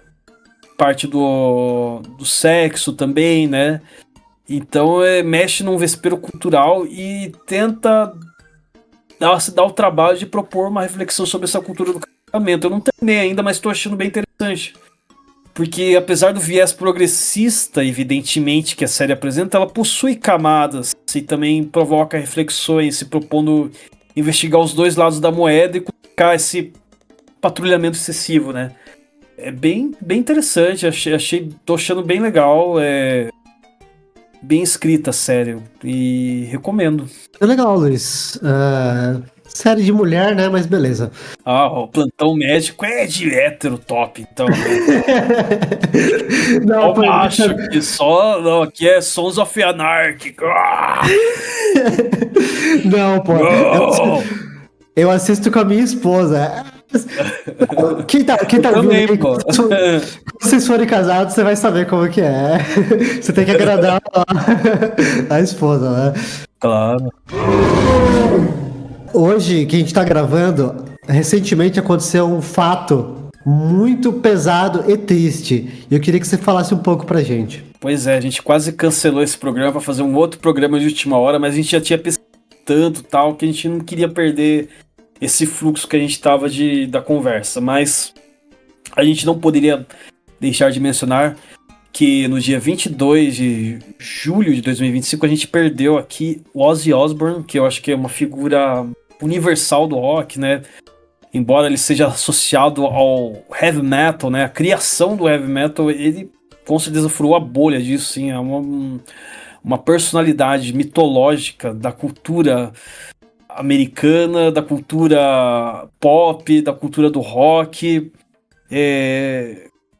parte do sexo também, né? Então mexe num vespeiro cultural e tenta se dar o trabalho de propor uma reflexão sobre essa cultura do casamento. Eu não terminei ainda, mas estou achando bem interessante. Porque apesar do viés progressista, evidentemente, que a série apresenta, ela possui camadas e também provoca reflexões, se propondo investigar os dois lados da moeda e colocar esse patrulhamento excessivo, né? É bem interessante, tô achando bem legal, bem escrita a série, e recomendo. É legal, Luiz. Série de mulher, né? Mas beleza. O Plantão Médico é de hétero top, então. Não, Só macho, aqui é Sons of Anarchy. Não, pô. Eu assisto com a minha esposa. Quem tá ouvindo também, aí, pô. se vocês forem casados, você vai saber como que é. Você tem que agradar a esposa, né? Claro. Hoje, que a gente tá gravando, recentemente aconteceu um fato muito pesado e triste. E eu queria que você falasse um pouco pra gente. Pois é, a gente quase cancelou esse programa pra fazer um outro programa de última hora, mas a gente já tinha pesquisado tanto tal que a gente não queria perder esse fluxo que a gente tava da conversa. Mas a gente não poderia deixar de mencionar que no dia 22 de julho de 2025 a gente perdeu aqui o Ozzy Osbourne, que eu acho que é uma figura universal do rock, né? Embora ele seja associado ao heavy metal, né? A criação do heavy metal, ele com certeza furou a bolha disso, sim. É uma personalidade mitológica da cultura americana, da cultura pop, da cultura do rock.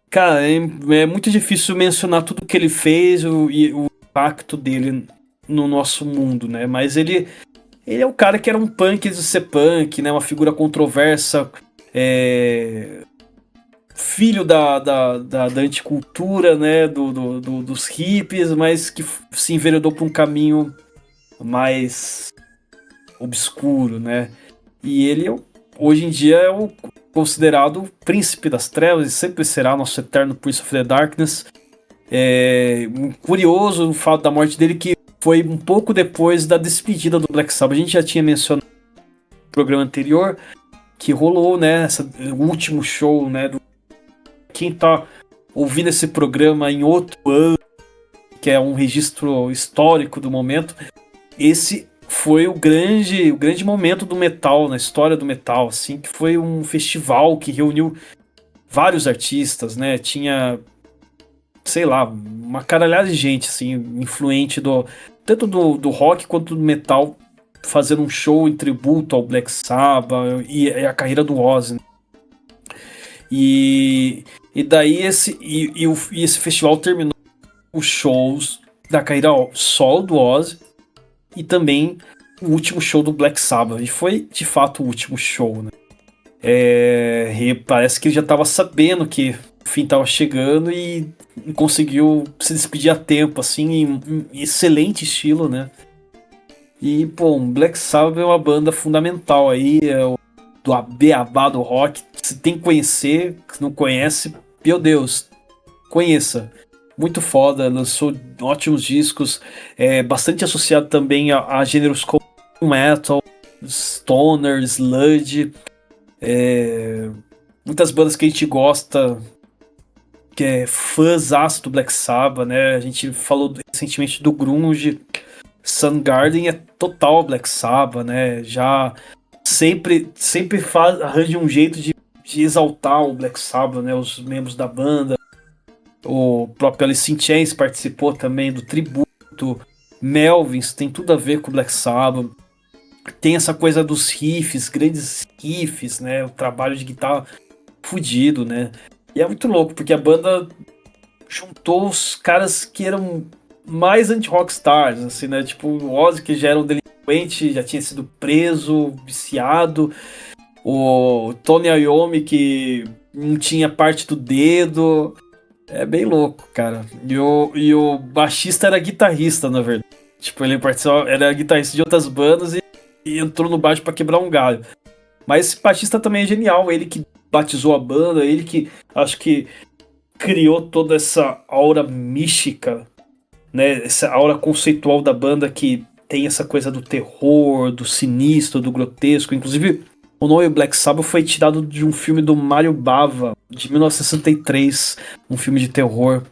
Cara, é muito difícil mencionar tudo que ele fez e o impacto dele no nosso mundo, né? Mas ele é o cara que era um punk de ser punk, né? Uma figura controversa, filho da anticultura, né? Dos hippies, mas que se enveredou por um caminho mais obscuro, né? E ele, hoje em dia, é o considerado o príncipe das trevas e sempre será nosso eterno Prince of the Darkness. Curioso o fato da morte dele, que foi um pouco depois da despedida do Black Sabbath. A gente já tinha mencionado no programa anterior que rolou, né, o último show, né, quem tá ouvindo esse programa em outro ano, que é um registro histórico do momento, esse foi o grande momento do metal, na história do metal, assim, que foi um festival que reuniu vários artistas, né, tinha, sei lá, uma caralhada de gente, assim, influente tanto do rock quanto do metal, fazendo um show em tributo ao Black Sabbath e a carreira do Ozzy, né? E daí esse festival terminou os shows da carreira solo do Ozzy e também o último show do Black Sabbath. E foi de fato o último show, né? E parece que ele já estava sabendo que o fim estava chegando e conseguiu se despedir a tempo, assim, em excelente estilo, né? E, pô, Black Sabbath é uma banda fundamental aí, do beabá do rock. Você tem que conhecer, se não conhece, meu Deus, conheça. Muito foda, lançou ótimos discos, bastante associado também a gêneros como metal, stoner, sludge, muitas bandas que a gente gosta, que é fãzaço do Black Sabbath, né? A gente falou recentemente do grunge. Soundgarden é total Black Sabbath, né? Já sempre arranja um jeito de exaltar o Black Sabbath, né? Os membros da banda. O próprio Alice in Chains participou também do tributo. Melvins tem tudo a ver com o Black Sabbath. Tem essa coisa dos riffs, grandes riffs, né? O trabalho de guitarra fudido, né? E é muito louco, porque a banda juntou os caras que eram mais anti-rockstars, assim, né? Tipo, o Ozzy, que já era um delinquente, já tinha sido preso, viciado. O Tony Iommi, que não tinha parte do dedo. É bem louco, cara. E o baixista era guitarrista, na verdade. Tipo, ele era guitarrista de outras bandas e entrou no baixo pra quebrar um galho. Mas esse baixista também é genial. Ele que batizou a banda, ele que acho que criou toda essa aura mística, né? Essa aura conceitual da banda que tem essa coisa do terror, do sinistro, do grotesco. Inclusive, o nome Black Sabbath foi tirado de um filme do Mario Bava, de 1963, um filme de terror.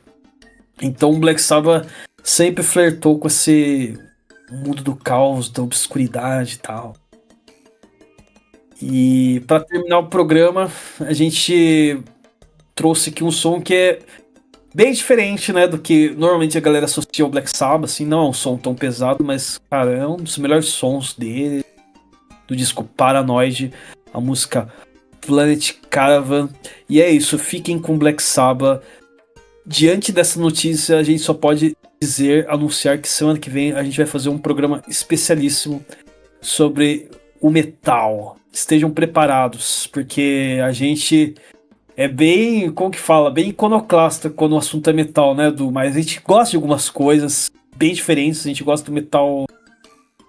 Então o Black Sabbath sempre flertou com esse mundo do caos, da obscuridade e tal. E para terminar o programa, a gente trouxe aqui um som que é bem diferente, né, do que normalmente a galera associa ao Black Sabbath, assim, não é um som tão pesado, mas, cara, é um dos melhores sons dele, do disco Paranoid, a música Planet Caravan. E é isso, fiquem com Black Sabbath. Diante dessa notícia, a gente só pode anunciar que semana que vem a gente vai fazer um programa especialíssimo sobre o metal. Estejam preparados, porque a gente é bem, como que fala, bem iconoclasta quando o assunto é metal, né, Edu? Mas a gente gosta de algumas coisas bem diferentes, a gente gosta do metal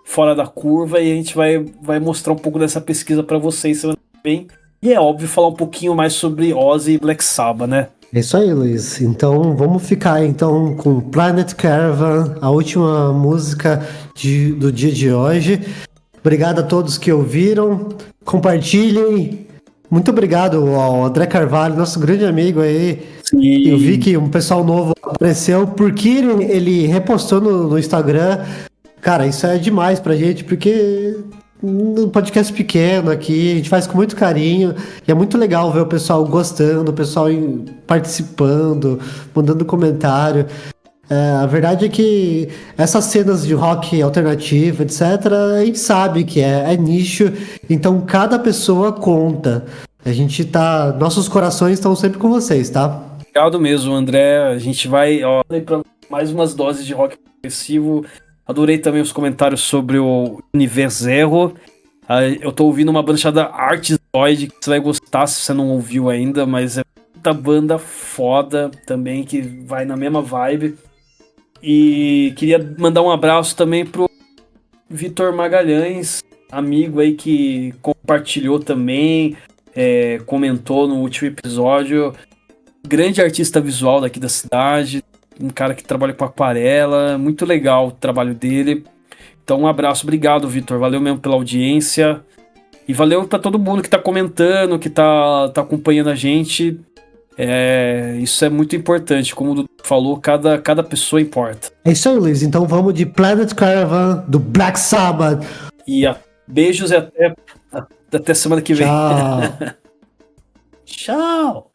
fora da curva e a gente vai mostrar um pouco dessa pesquisa para vocês semana que vem. E é óbvio falar um pouquinho mais sobre Ozzy e Black Sabbath, né? É isso aí, Luiz. Então vamos ficar então com Planet Caravan, a última música do dia de hoje. Obrigado a todos que ouviram. Compartilhem. Muito obrigado ao André Carvalho, nosso grande amigo aí. Sim. Eu vi que um pessoal novo apareceu porque ele repostou no Instagram. Cara, isso é demais pra gente, porque um podcast pequeno aqui, a gente faz com muito carinho, e é muito legal ver o pessoal gostando, o pessoal participando, mandando comentário. A verdade é que essas cenas de rock alternativo, etc., a gente sabe que é nicho, então cada pessoa conta. Nossos corações estão sempre com vocês, tá? Obrigado mesmo, André. A gente vai para mais umas doses de rock progressivo. Adorei também os comentários sobre o Universo Zero. Eu tô ouvindo uma banda chamada Artizoid, que você vai gostar se você não ouviu ainda, mas é muita banda foda também, que vai na mesma vibe. E queria mandar um abraço também pro Vitor Magalhães, amigo aí que compartilhou também, comentou no último episódio. Grande artista visual daqui da cidade, um cara que trabalha com aquarela, muito legal o trabalho dele. Então um abraço, obrigado, Vitor, valeu mesmo pela audiência e valeu para todo mundo que tá comentando, que tá acompanhando a gente. Isso é muito importante, como o Dudu falou, cada pessoa importa. É isso aí, Luiz. Então vamos de Planet Caravan, do Black Sabbath. E beijos e até semana que vem. Tchau. Tchau.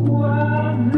Wild